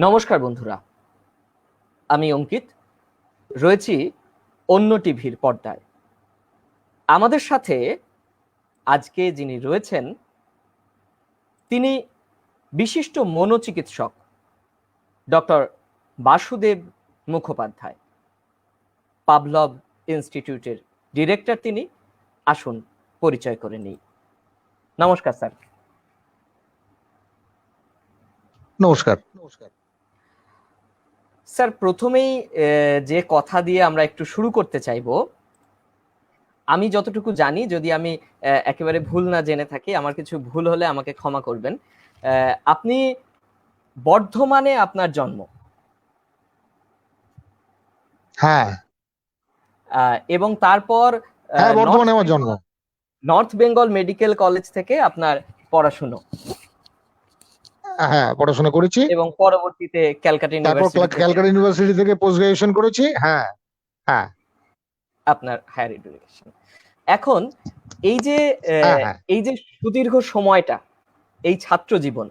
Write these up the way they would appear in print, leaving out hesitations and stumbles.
নমস্কার বন্ধুরা, আমি অঙ্কিত রয়েছি অন্য টিভির পর্দায়। আমাদের সাথে আজকে যিনি রয়েছেন তিনি বিশিষ্ট মনোচিকিৎসক ডক্টর বাসুদেব মুখোপাধ্যায়, পাভলভ ইনস্টিটিউটের ডিরেক্টর তিনি। আসুন পরিচয় করে নিই। নমস্কার স্যার। নমস্কার। স্যার, প্রথমেই যে কথা দিয়ে আমরা একটু শুরু করতে চাইবো, আমি যতটুকু জানি, যদি আমি একেবারে ভুল না জেনে থাকি, আমার কিছু ভুল হলে আমাকে ক্ষমা করবেন। আপনি বর্ধমানে আপনার জন্ম? হ্যাঁ এবং তারপর হ্যাঁ, বর্ধমানে আমার জন্ম। নর্থ বেঙ্গল মেডিকেল কলেজ থেকে আপনার পড়াশুনো, হ্যাঁ, পড়াশোনা করেছি এবং পরবর্তীতে ক্যালকাটা তারপর ক্যালকাটা ইউনিভার্সিটি থেকে পোস্ট গ্রাজুয়েশন করেছি। হ্যাঁ হ্যাঁ আপনার হায়ার এডুকেশন। এখন এই যে হ্যাঁ এই যে সুদীর্ঘ সময়টা, এই ছাত্র জীবন,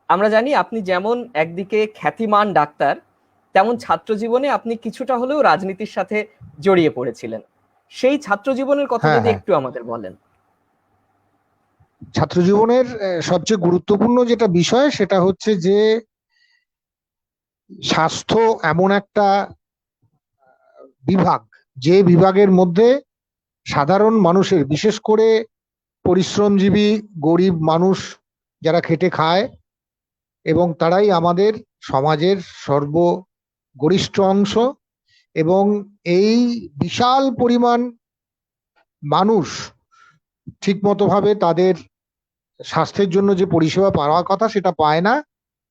আমরা জানি আপনি যেমন একদিকে খ্যাতিমান ডাক্তার, তেমন ছাত্র জীবনে আপনি কিছুটা হলেও রাজনীতির সাথে জড়িয়ে পড়েছিলেন। সেই ছাত্র জীবনের কথা যদি একটু আমাদের বলেন। ছাত্র জীবনের সবচেয়ে গুরুত্বপূর্ণ যেটা বিষয় সেটা হচ্ছে যে স্বাস্থ্য এমন একটা বিভাগ, যে বিভাগের মধ্যে সাধারণ মানুষের, বিশেষ করে পরিশ্রমজীবী গরিব মানুষ যারা খেটে খায়, এবং তারাই আমাদের সমাজের সর্বগরিষ্ঠ অংশ, এবং এই বিশাল পরিমাণ মানুষ ঠিকমতো ভাবে তাদের স্বাস্থ্যের জন্য যে পরিষেবা পাওয়ার কথা সেটা পায় না।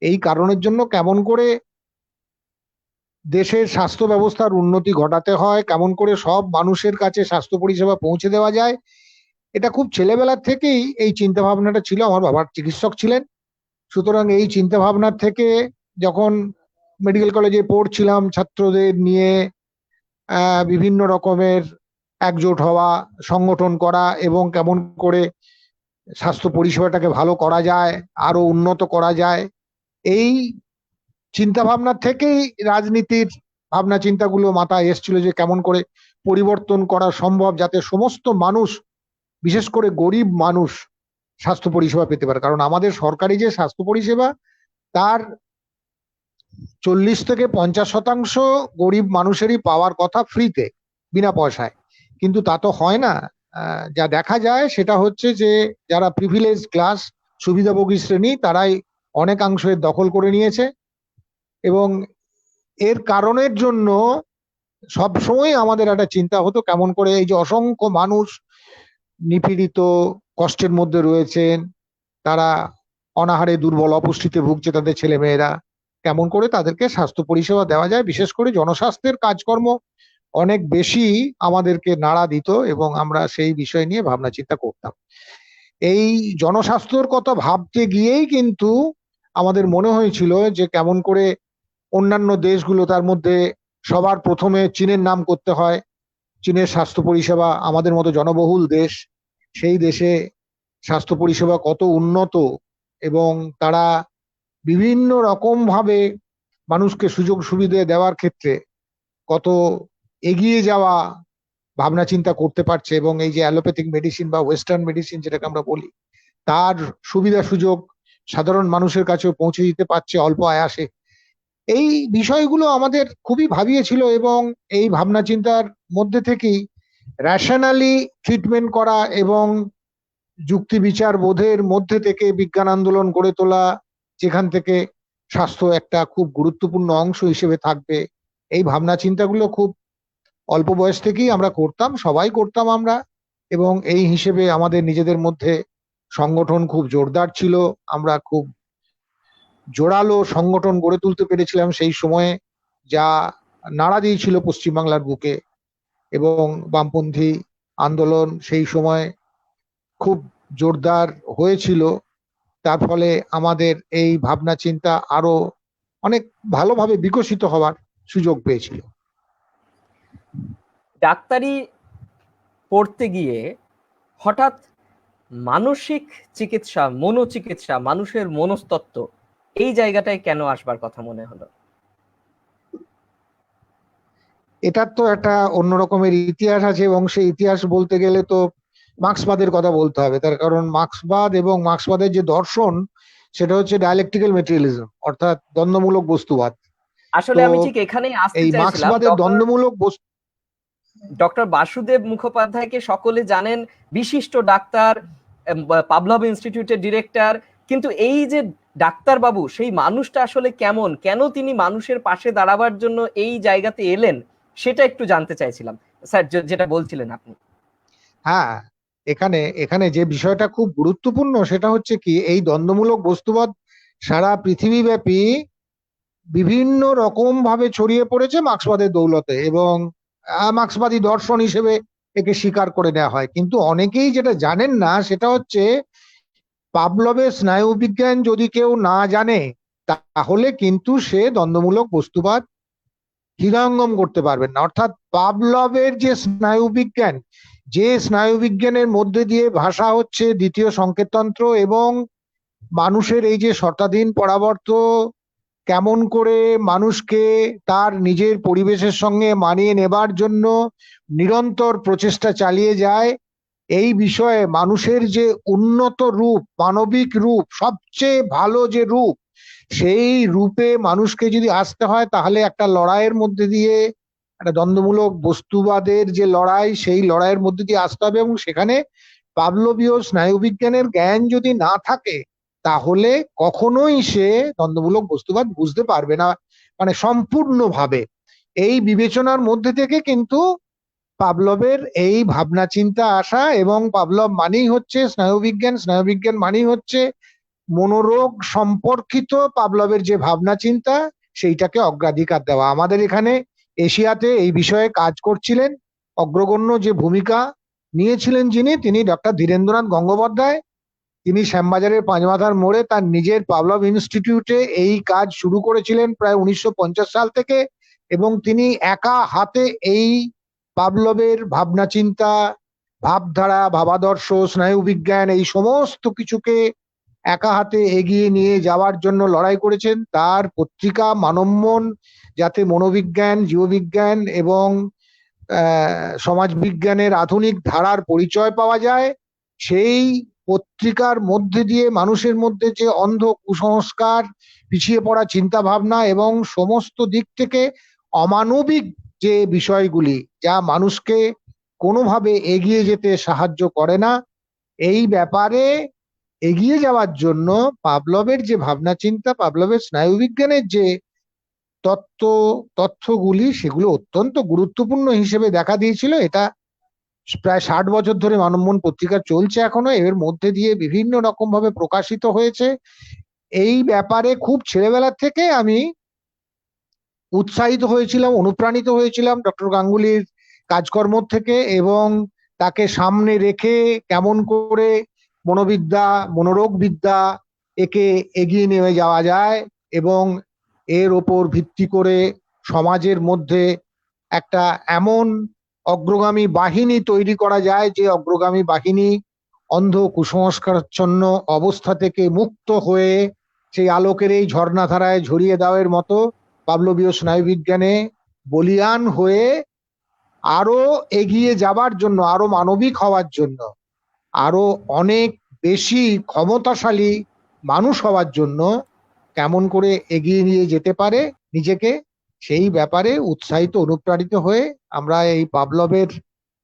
এই কারণের জন্য কেমন করে দেশের স্বাস্থ্য ব্যবস্থার উন্নতি ঘটাতে হয়, কেমন করে সব মানুষের কাছে স্বাস্থ্য পরিষেবা পৌঁছে দেওয়া যায়, এটা খুব ছেলেবেলার থেকেই এই চিন্তা ভাবনাটা ছিল। আমার বাবা চিকিৎসক ছিলেন, সুতরাং এই চিন্তা ভাবনার থেকে যখন মেডিকেল কলেজে পড়ছিলাম, ছাত্রদের নিয়ে বিভিন্ন রকমের একজোট হওয়া, সংগঠন করা, এবং কেমন করে স্বাস্থ্য পরিষেবাটাকে ভালো করা যায়, আরো উন্নত করা যায়, এই চিন্তা ভাবনা থেকেই রাজনীতির ভাবনা চিন্তাগুলো মাথায় এসেছিল, যে কেমন করে পরিবর্তন করা সম্ভব যাতে সমস্ত মানুষ, বিশেষ করে গরিব মানুষ, স্বাস্থ্য পরিষেবা পেতে পারে। কারণ আমাদের সরকারি যে স্বাস্থ্য পরিষেবা, তার 40 থেকে 50% গরিব মানুষেরই পাওয়ার কথা ফ্রিতে, বিনা পয়সায়, কিন্তু তা তো হয় না। যা দেখা যায় সেটা হচ্ছে যে যারা প্রিভিলেজ ক্লাস, সুবিধাভোগী শ্রেণী, তারাই অনেকাংশ এর দখল করে নিয়েছে, এবং এর কারণের জন্য সবসময় আমাদের একটা চিন্তা হতো কেমন করে এই যে অসংখ্য মানুষ নিপীড়িত, কষ্টের মধ্যে রয়েছেন, তারা অনাহারে দুর্বল অপুষ্টিতে ভুগছে, তাদের ছেলে মেয়েরা, কেমন করে তাদেরকে স্বাস্থ্য পরিষেবা দেওয়া যায়। বিশেষ করে জনস্বাস্থ্যের কাজকর্ম অনেক বেশি আমাদেরকে নাড়া দিত, এবং আমরা সেই বিষয় নিয়ে ভাবনা চিন্তা করতাম। এই জনস্বাস্থ্যর কথা ভাবতে গিয়েই কিন্তু আমাদের মনে হয়েছিল যে কেমন করে অন্যান্য দেশগুলো, তার মধ্যে সবার প্রথমে চীনের নাম করতে হয়। চীনের স্বাস্থ্য পরিষেবা আমাদের মতো জনবহুল দেশ, সেই দেশে স্বাস্থ্য পরিষেবা কত উন্নত, এবং তারা বিভিন্ন রকম ভাবে মানুষকে সুযোগ সুবিধা দেওয়ার ক্ষেত্রে কত এগিয়ে যাওয়া ভাবনা চিন্তা করতে পারছে, এবং এই যে অ্যালোপ্যাথিক মেডিসিন বা ওয়েস্টার্ন মেডিসিন যেটাকে আমরা বলি, তার সুবিধা সুযোগ সাধারণ মানুষের কাছেও পৌঁছে দিতে পারছে অল্প আয়াসে। এই বিষয়গুলো আমাদের খুবই ভাবিয়েছিল, এবং এই ভাবনা চিন্তার মধ্যে থেকেই রেশনালি ট্রিটমেন্ট করা এবং যুক্তি বিচার বোধের মধ্যে থেকে বিজ্ঞান আন্দোলন গড়ে তোলা, যেখান থেকে স্বাস্থ্য একটা খুব গুরুত্বপূর্ণ অংশ হিসেবে থাকবে, এই ভাবনা চিন্তাগুলো খুব অল্প বয়স থেকেই আমরা করতাম, সবাই করতাম আমরা। এবং এই হিসেবে আমাদের নিজেদের মধ্যে সংগঠন খুব জোরদার ছিল, আমরা খুব জোরালো সংগঠন গড়ে তুলতে পেরেছিলাম সেই সময়ে, যা নাড়া দিয়েছিল পশ্চিমবাংলার বুকে, এবং বামপন্থী আন্দোলন সেই সময় খুব জোরদার হয়েছিল। তার ফলে আমাদের এই ভাবনা চিন্তা আরো অনেক ভালোভাবে বিকশিত হওয়ার সুযোগ পেয়েছিল। ডাক্তারি পড়তে গিয়ে হঠাৎ মানসিক চিকিৎসা, মনোচিকিৎসা, মানুষের মনস্তত্ত্ব, এই জায়গাটায় কেন আসবার কথা মনে হলো? এটার তো একটা অন্য রকমের ইতিহাস আছে, এবং সেই ইতিহাস বলতে গেলে তো মার্ক্সবাদের কথা বলতে হবে। তার কারণ মার্ক্সবাদ এবং মার্ক্সবাদের যে দর্শন, সেটা হচ্ছে ডায়ালেকটিক্যাল মেটেরিয়ালিজম, অর্থাৎ দ্বন্দ্বমূলক বস্তুবাদ। আসলে তো আমি ঠিক এখানেই আসতে এই চাইছিলাম। মার্ক্সবাদের দ্বন্দ্বমূলক বস্তু ডক্টর বাসুদেব মুখোপাধ্যায়কে সকলে জানেন, বিশিষ্ট ডাক্তার, পাভলভ ইনস্টিটিউটের ডিরেক্টর। কিন্তু এই যে ডাক্তার বাবু, সেই মানুষটা আসলে কেমন, কেন তিনি মানুষের পাশে দাঁড়াবার জন্য এই জায়গাতে এলেন, সেটা একটু জানতে চাইছিলাম স্যার, যেটা বলছিলেন আপনি। হ্যাঁ, এখানে এখানে যে বিষয়টা খুব গুরুত্বপূর্ণ সেটা হচ্ছে কি, এই দ্বন্দ্বমূলক বস্তুবাদ সারা পৃথিবীব্যাপী বিভিন্ন রকম ভাবে ছড়িয়ে পড়েছে মার্ক্সবাদের দৌলতে, এবং মার্ক্সবাদী দর্শন হিসেবে একে স্বীকার করে নেওয়া হয়। কিন্তু অনেকেই যেটা জানেন না সেটা হচ্ছে, পাভলভের স্নায়ুবিজ্ঞান যদি কেউ না জানে, তাহলে কিন্তু সে দ্বন্দ্বমূলক বস্তুবাদ হৃদয়ঙ্গম করতে পারবেন না। অর্থাৎ পাভলভের যে স্নায়ুবিজ্ঞান, যে স্নায়ুবিজ্ঞানের মধ্যে দিয়ে ভাষা হচ্ছে দ্বিতীয় সংকেততন্ত্র, এবং মানুষের এই যে শতাধীন পরাবর্ত কেমন করে মানুষকে তার নিজের পরিবেশের সঙ্গে মানিয়ে নেবার জন্য নিরন্তর প্রচেষ্টা চালিয়ে যায়, এই বিষয়ে মানুষের যে উন্নত রূপ, মানবিক রূপ, সবচেয়ে ভালো যে রূপ, সেই রূপে মানুষকে যদি আসতে হয়, তাহলে একটা লড়াইয়ের মধ্যে দিয়ে, একটা দ্বন্দ্বমূলক বস্তুবাদের যে লড়াই, সেই লড়াইয়ের মধ্যে দিয়ে আসতে হবে। এবং সেখানে পাভলভীয় স্নায়ুবিজ্ঞানের জ্ঞান যদি না থাকে, তাহলে কখনোই সে দ্বন্দ্বমূলক বস্তুবাদ বুঝতে পারবে না, মানে সম্পূর্ণভাবে। এই বিবেচনার মধ্যে থেকে কিন্তু পাভলভের এই ভাবনা চিন্তা আসা, এবং পাভলভ মানেই হচ্ছে স্নায়ুবিজ্ঞান, স্নায়ুবিজ্ঞান মানেই হচ্ছে মনোরোগ সম্পর্কিত পাভলভের যে ভাবনা চিন্তা, সেইটাকে অগ্রাধিকার দেওয়া। আমাদের এখানে এশিয়াতে এই বিষয়ে কাজ করছিলেন, অগ্রগণ্য যে ভূমিকা নিয়েছিলেন যিনি, তিনি ডক্টর ধীরেন্দ্রনাথ গঙ্গোপাধ্যায়। তিনি শ্যামবাজারের পাঁচমাথার মোড়ে তার নিজের পাভলভ ইনস্টিটিউটে এই কাজ শুরু করেছিলেন প্রায় 1950 সাল থেকে, এবং তিনি একা হাতে এই পাভলভের ভাবনা চিন্তা, ভাবধারা, ভাবাদর্শ, স্নায়ুবিজ্ঞান, এই সমস্ত কিছুকে একা হাতে এগিয়ে নিয়ে যাওয়ার জন্য লড়াই করেছেন। তার পত্রিকা মানবমন, যাতে মনোবিজ্ঞান, জীববিজ্ঞান এবং সমাজবিজ্ঞানের আধুনিক ধারার পরিচয় পাওয়া যায়, সেই পত্রিকার মধ্যে দিয়ে মানুষের মধ্যে যে অন্ধ কুসংস্কার, পিছিয়ে পড়া চিন্তা ভাবনা এবং সমস্ত দিক থেকে অমানবিক যে বিষয়গুলি, যা মানুষকে কোনোভাবে এগিয়ে যেতে সাহায্য করে না, এই ব্যাপারে এগিয়ে যাওয়ার জন্য পাভলভের যে ভাবনা চিন্তা, পাভলভের স্নায়ুবিজ্ঞানের যে তথ্যগুলি, সেগুলো অত্যন্ত গুরুত্বপূর্ণ হিসেবে দেখা দিয়েছিল। এটা প্রায় 60 বছর ধরে মানবমন পত্রিকা চলছে এখনো, এর মধ্যে দিয়ে বিভিন্ন রকম ভাবে প্রকাশিত হয়েছে। এই ব্যাপারে খুব ছেলেবেলা থেকে আমি উৎসাহিত হয়েছিলাম, অনুপ্রাণিত হয়েছিলাম ডক্টর গাঙ্গুলির কাজকর্ম থেকে, এবং তাকে সামনে রেখে কেমন করে মনোবিদ্যা, মনোরোগ বিদ্যা একে এগিয়ে নিয়ে যাওয়া যায়, এবং এর ওপর ভিত্তি করে সমাজের মধ্যে একটা এমন অগ্রগামী বাহিনী তৈরি করা যায়, যে অগ্রগামী বাহিনী অন্ধ কুসংস্কারাচ্ছন্ন অবস্থা থেকে মুক্ত হয়ে সেই আলোকের এই ঝর্ণাধারায় ঝরিয়ে দেওয়ার মতো পাভলভীয় স্নায়ুবিজ্ঞানে বলীয়ান হয়ে আরো এগিয়ে যাবার জন্য, আরো মানবিক হওয়ার জন্য, আরো অনেক বেশি ক্ষমতাশালী মানুষ হওয়ার জন্য কেমন করে এগিয়ে নিয়ে যেতে পারে নিজেকে, সেই ব্যাপারে উৎসাহিত, অনুপ্রাণিত হয়ে আমরা এই পাভলভের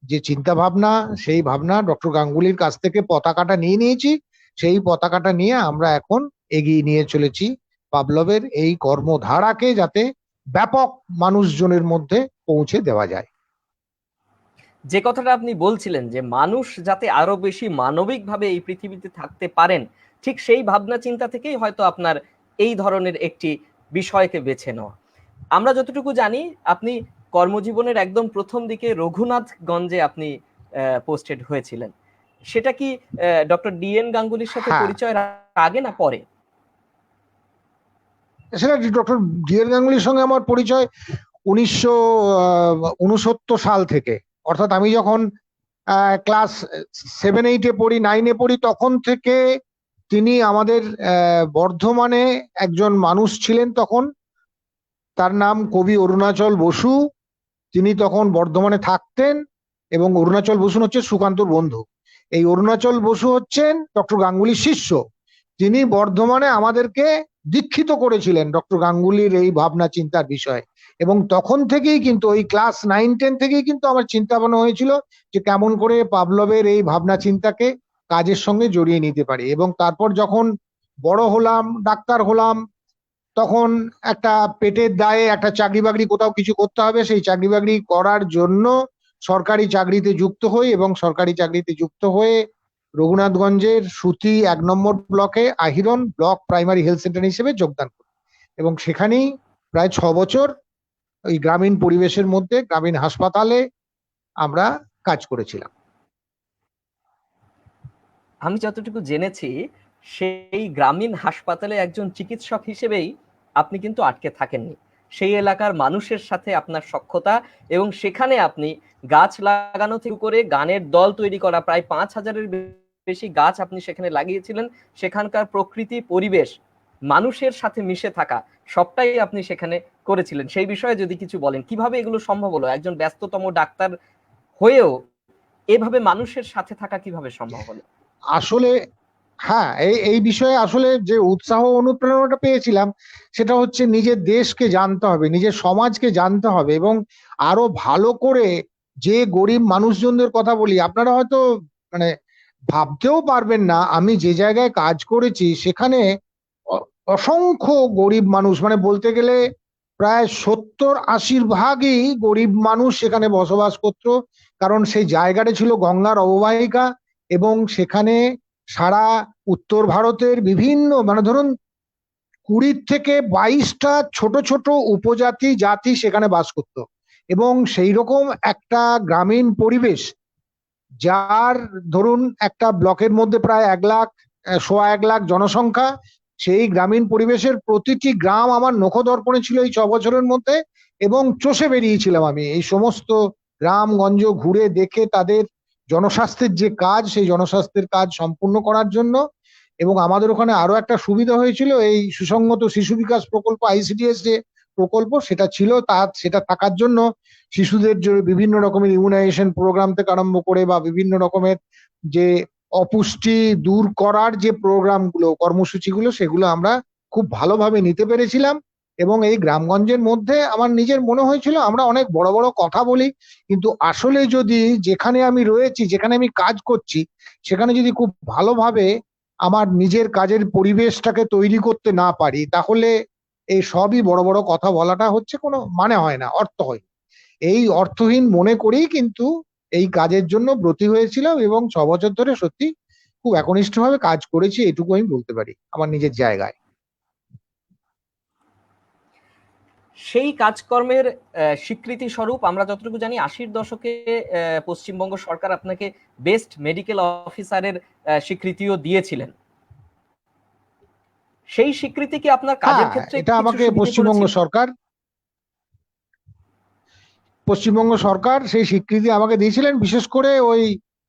যে চিন্তা ভাবনা, সেই ভাবনা ডক্টর গাঙ্গুলির কাছ থেকে পতাকাটা নিয়ে নিয়েছি। সেই পতাকাটা নিয়ে আমরা এখন এগিয়ে নিয়ে চলেছি পাভলভের এই কর্মধারাকে, যাতে ব্যাপক মানুষজনের মধ্যে পৌঁছে দেওয়া যায়। যে কথাটা আপনি বলছিলেন যে মানুষ যাতে আরো বেশি মানবিকভাবে এই পৃথিবীতে থাকতে পারেন, ঠিক সেই ভাবনা চিন্তা থেকেই হয়তো আপনার এই ধরনের একটি বিষয়কে বেছে নেওয়া। আমরা যতটুকু জানি, আপনি কর্মজীবনের একদম প্রথম দিকে রঘুনাথগঞ্জে আপনি পোস্টেড হয়েছিলেন। সেটা কি ডক্টর ডিএন গাঙ্গুলির সাথে হ্যাঁ, পরিচয়ের আগে না পরে? সেটা ডক্টর ডিএন গাঙ্গুলির সঙ্গে আমার পরিচয় 1969 সাল থেকে। অর্থাৎ আমি যখন ক্লাস 7-8-এ পড়ি, 9-এ পড়ি, তখন থেকে তিনি আমাদের বর্ধমানে একজন মানুষ ছিলেন তখন, তার নাম কবি অরুণাচল বসু। তিনি তখন বর্ধমানে থাকতেন এবং অরুণাচল বসু হচ্ছে সুকান্তর বন্ধু। এই অরুণাচল বসু হচ্ছেন ডক্টর গাঙ্গুলির শিষ্য। তিনি বর্ধমানে আমাদেরকে দীক্ষিত করেছিলেন ডক্টর গাঙ্গুলির এই ভাবনা চিন্তার বিষয়ে। এবং তখন থেকেই কিন্তু ওই ক্লাস 9-10 থেকেই কিন্তু আমার চিন্তা ভাবনা হয়েছিল যে কেমন করে পাভলভের এই ভাবনা চিন্তাকে কাজের সঙ্গে জড়িয়ে নিতে পারি। এবং তারপর যখন বড় হলাম, ডাক্তার হলাম, তখন একটা পেটের দায়ে একটা চাকরি বাকরি কোথাও কিছু করতে হবে, সেই চাকরি বাকরি করার জন্য সরকারি চাকরিতে যুক্ত হই এবং সরকারি চাকরিতে যুক্ত হয়ে রঘুনাথগঞ্জের সুতি 1 নম্বর ব্লকে Ahiran block primary health centre হিসেবে যোগদান করি এবং সেখানেই প্রায় 6 বছর ওই গ্রামীণ পরিবেশের মধ্যে গ্রামীণ হাসপাতালে আমরা কাজ করেছিলাম। আমি যতটুকু জেনেছি, সেই গ্রামীণ হাসপাতালে একজন চিকিৎসক হিসেবেই আপনি কিন্তু আটকে থাকেননি। সেই এলাকার মানুষের সাথে আপনার সখ্যতা এবং সেখানে আপনি গাছ লাগানো থেকে করে গানের দল তৈরি করা, প্রায় 5,000-এর বেশি গাছ আপনি সেখানে লাগিয়েছিলেন। সেখানকার প্রকৃতি, পরিবেশ, মানুষের সাথে মিশে থাকা, সবটাই আপনি সেখানে করেছিলেন। সেই বিষয়ে যদি কিছু বলেন, কিভাবে এগুলো সম্ভব হলো? একজন ব্যস্ততম ডাক্তার হয়েও এভাবে মানুষের সাথে থাকা কিভাবে সম্ভব হলো? আসলে হ্যাঁ, এই বিষয়ে আসলে যে উৎসাহ অনুপ্রেরণাটা পেয়েছিলাম সেটা হচ্ছে নিজের দেশকে জানতে হবে, নিজের সমাজকে জানতে হবে এবং আরো ভালো করে যে গরিব মানুষজনদের কথা বলি, আপনারা হয়তো মানে ভাবতেও পারবেন না আমি যে জায়গায় কাজ করেছি সেখানে অসংখ্য গরিব মানুষ, মানে বলতে গেলে প্রায় 70-80 ভাগই গরিব মানুষ সেখানে বসবাস করত। কারণ সেই জায়গাটা ছিল গঙ্গার অববাহিকা এবং সেখানে সারা উত্তর ভারতের বিভিন্ন, মানে ধরুন 20 থেকে 22টা ছোট ছোট উপজাতি জাতি সেখানে বাস করত এবং সেই রকম একটা গ্রামীণ পরিবেশ, যার ধরুন একটা ব্লকের মধ্যে প্রায় 1 লাখ, 1.25 লাখ জনসংখ্যা, সেই গ্রামীণ পরিবেশের প্রতিটি গ্রাম আমার নখদর্পণে ছিল এই 6 বছরের মধ্যে এবং চষে বেরিয়েছিলাম আমি এই সমস্ত গ্রামগঞ্জ ঘুরে দেখে তাদের জনস্বাস্থ্যের যে কাজ, সেই জনস্বাস্থ্যের কাজ সম্পূর্ণ করার জন্য। এবং আমাদের ওখানে আরো একটা সুবিধা হয়েছিল, এই সুসংহত শিশু বিকাশ প্রকল্প ICDS যে প্রকল্প সেটা ছিল, সেটা থাকার জন্য শিশুদের বিভিন্ন রকমের ইমিউনাইজেশন প্রোগ্রাম থেকে আরম্ভ করে বা বিভিন্ন রকমের যে অপুষ্টি দূর করার যে প্রোগ্রামগুলো, কর্মসূচিগুলো, সেগুলো আমরা খুব ভালোভাবে নিতে পেরেছিলাম। এবং এই গ্রামগঞ্জের মধ্যে আমার নিজের মনে হয়েছিল আমরা অনেক বড় বড় কথা বলি, কিন্তু আসলে যদি যেখানে আমি রয়েছি, যেখানে আমি কাজ করছি, সেখানে যদি খুব ভালোভাবে আমার নিজের কাজের পরিবেশটাকে তৈরি করতে না পারি, তাহলে এই সবই বড় বড় কথা বলাটা হচ্ছে কোনো মানে হয় না, অর্থ হয়। এই অর্থহীন মনে করেই কিন্তু এই কাজের জন্য ব্রতী হয়েছিলাম এবং 6 বছর ধরে সত্যি খুব একনিষ্ঠভাবে কাজ করেছি, এটুকু আমি বলতে পারি আমার নিজের জায়গায়। সেই কাজকর্মের স্বীকৃতি স্বরূপ আমরা যতটুকু জানি 80-র দশকে পশ্চিমবঙ্গ সরকার আপনাকে বেস্ট মেডিকেল অফিসারের স্বীকৃতিও দিয়েছিলেন। সেই স্বীকৃতি কি আপনার কাজের ক্ষেত্রে এটা আমাকে পশ্চিমবঙ্গ সরকার সেই স্বীকৃতি আমাকে দিয়েছিলেন। বিশেষ করে ওই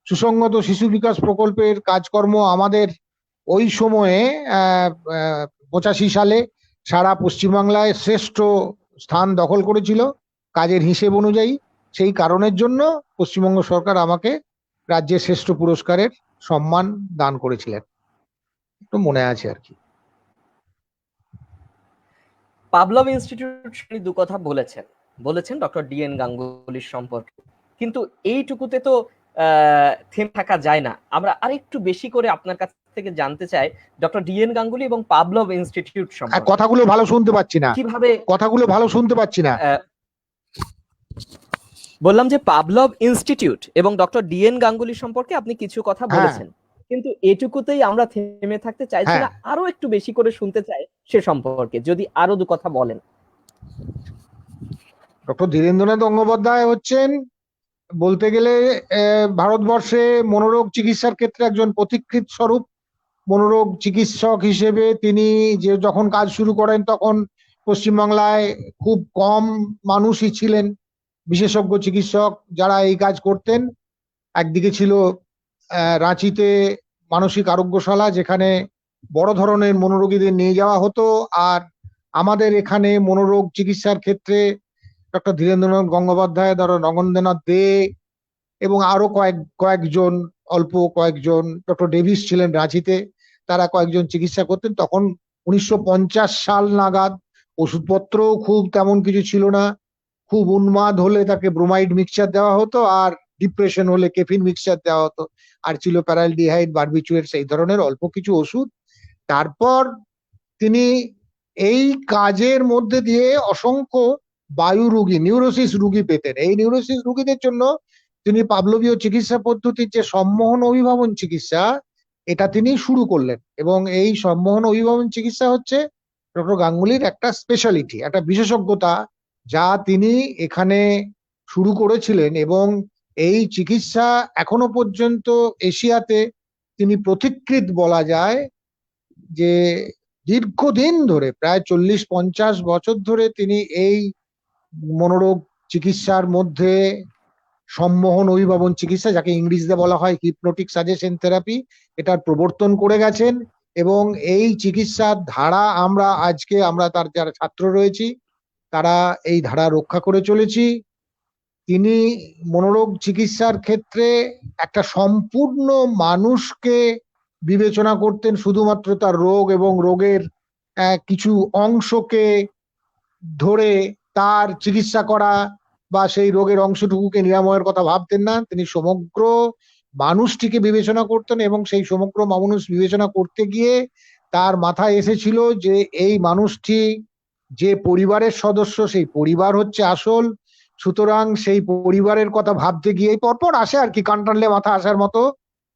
সুসংহত শিশু বিকাশ প্রকল্পের কাজকর্ম আমাদের ওই সময়ে 85 সালে সারা পশ্চিমবাংলায় শ্রেষ্ঠ স্থান দখল করেছিল কাজের হিসেব অনুযায়ী। সেই কারণের জন্য পশ্চিমবঙ্গ সরকার আমাকে রাজ্যের শ্রেষ্ঠ পুরস্কারের সম্মান দান করেছিলেন, একটু মনে আছে আর কি। পাভলভ ইনস্টিটিউট দু কথা বলেছেন ডক্টর DN গাঙ্গুলির সম্পর্কে, কিন্তু এইটুকুতে তো থেমে থাকা যায় না। আমরা আরেকটু বেশি করে আপনার কাছ থেকে জানতে চাই ডক্টর DN গাঙ্গুলি এবং পাভলভ ইনস্টিটিউট সম্পর্কে। কথাগুলো ভালো শুনতে পাচ্ছি না, কিভাবে কথাগুলো ভালো শুনতে পাচ্ছি না। বললাম যে পাভলভ ইনস্টিটিউট এবং ডক্টর DN গাঙ্গুলি সম্পর্কে আপনি কিছু কথা বলেছেন, কিন্তু এটুকুতেই আমরা থেমে থাকতে চাইছি না, আরো একটু বেশি করে শুনতে চাই সে সম্পর্কে, যদি আরো দু কথা বলেন। ডক্টর ধীরেন্দ্রনাথ গঙ্গোপাধ্যায় হচ্ছেন বলতে গেলে ভারতবর্ষে মনোরোগ চিকিৎসার ক্ষেত্রে একজন পথিকৃৎ স্বরূপ। মনোরোগ চিকিৎসক হিসেবে তিনি যখন কাজ শুরু করেন তখন পশ্চিমবাংলায় খুব কম মানুষই ছিলেন বিশেষজ্ঞ চিকিৎসক যারা এই কাজ করতেন। একদিকে ছিল রাঁচিতে মানসিক আরোগ্যশালা, যেখানে বড় ধরনের মনোরোগীদের নিয়ে যাওয়া হতো। আর আমাদের এখানে মনোরোগ চিকিৎসার ক্ষেত্রে ডক্টর ধীরেন্দ্রনাথ গঙ্গোপাধ্যায়, ধরো নগেন্দ্রনাথ দে এবং আরো কয়েকজন, অল্প কয়েকজন, ডক্টর ডেভিস ছিলেন রাঁচিতে, তারা কয়েকজন চিকিৎসা করতেন। তখন 1950 সাল নাগাদ ওষুধপত্রও খুব তেমন কিছু ছিল না। খুব উন্মাদ হলে তাকে ব্রোমাইড মিক্সচার দেওয়া হতো, আর ডিপ্রেশন হলে কেফিন মিক্সচার দেওয়া হতো, আর ছিল প্যারালডিহাইড, বারবিচুয়েটস, এই ধরনের অল্প কিছু ওষুধ। তারপর তিনি এই কাজের মধ্যে দিয়ে অসংখ্য বায়ু রোগী, নিউরোসিস রোগী পেতেন। এই নিউরোসিস রোগীদের জন্য তিনি পাবলভীয় চিকিৎসা পদ্ধতির যে সম্মোহন অভিভাবন চিকিৎসা, এটা তিনি শুরু করলেন। এবং এই সম্মোহন অভিভাবন চিকিৎসা হচ্ছে ডক্টর গাঙ্গুলির একটা স্পেশালিটি, একটা বিশেষজ্ঞতা, যা তিনি এখানে শুরু করেছিলেন। এবং এই চিকিৎসা এখনো পর্যন্ত এশিয়াতে তিনি পথিকৃৎ বলা যায়। যে দীর্ঘদিন ধরে, প্রায় 40-50 বছর ধরে তিনি এই মনোরোগ চিকিৎসার মধ্যে সম্মোহন অভিভাবন চিকিৎসা, যাকে ইংরেজিতে বলা হয় হিপনোটিক সাজেশন থেরাপি, এটার প্রবর্তন করে গেছেন। এবং এই চিকিৎসার ধারা আমরা তার যারা ছাত্র রয়েছি তারা এই ধারা রক্ষা করে চলেছি। তিনি মনোরোগ চিকিৎসার ক্ষেত্রে একটা সম্পূর্ণ মানুষকে বিবেচনা করতেন, শুধুমাত্র তার রোগ এবং রোগের কিছু অংশকে ধরে তার চিকিৎসা করা বা সেই রোগের অংশটুকুকে নিরাময়ের কথা ভাবতেন না। তিনি সমগ্র মানুষটিকে বিবেচনা করতেন, এবং সেই সমগ্র মানুষ বিবেচনা করতে গিয়ে তার মাথায় এসেছিল যে এই মানুষটি যে পরিবারের সদস্য, সেই পরিবার হচ্ছে আসল। সুতরাং সেই পরিবারের কথা ভাবতে গিয়ে পরপর আসে আর কি, কান টানলে মাথা আসার মতো,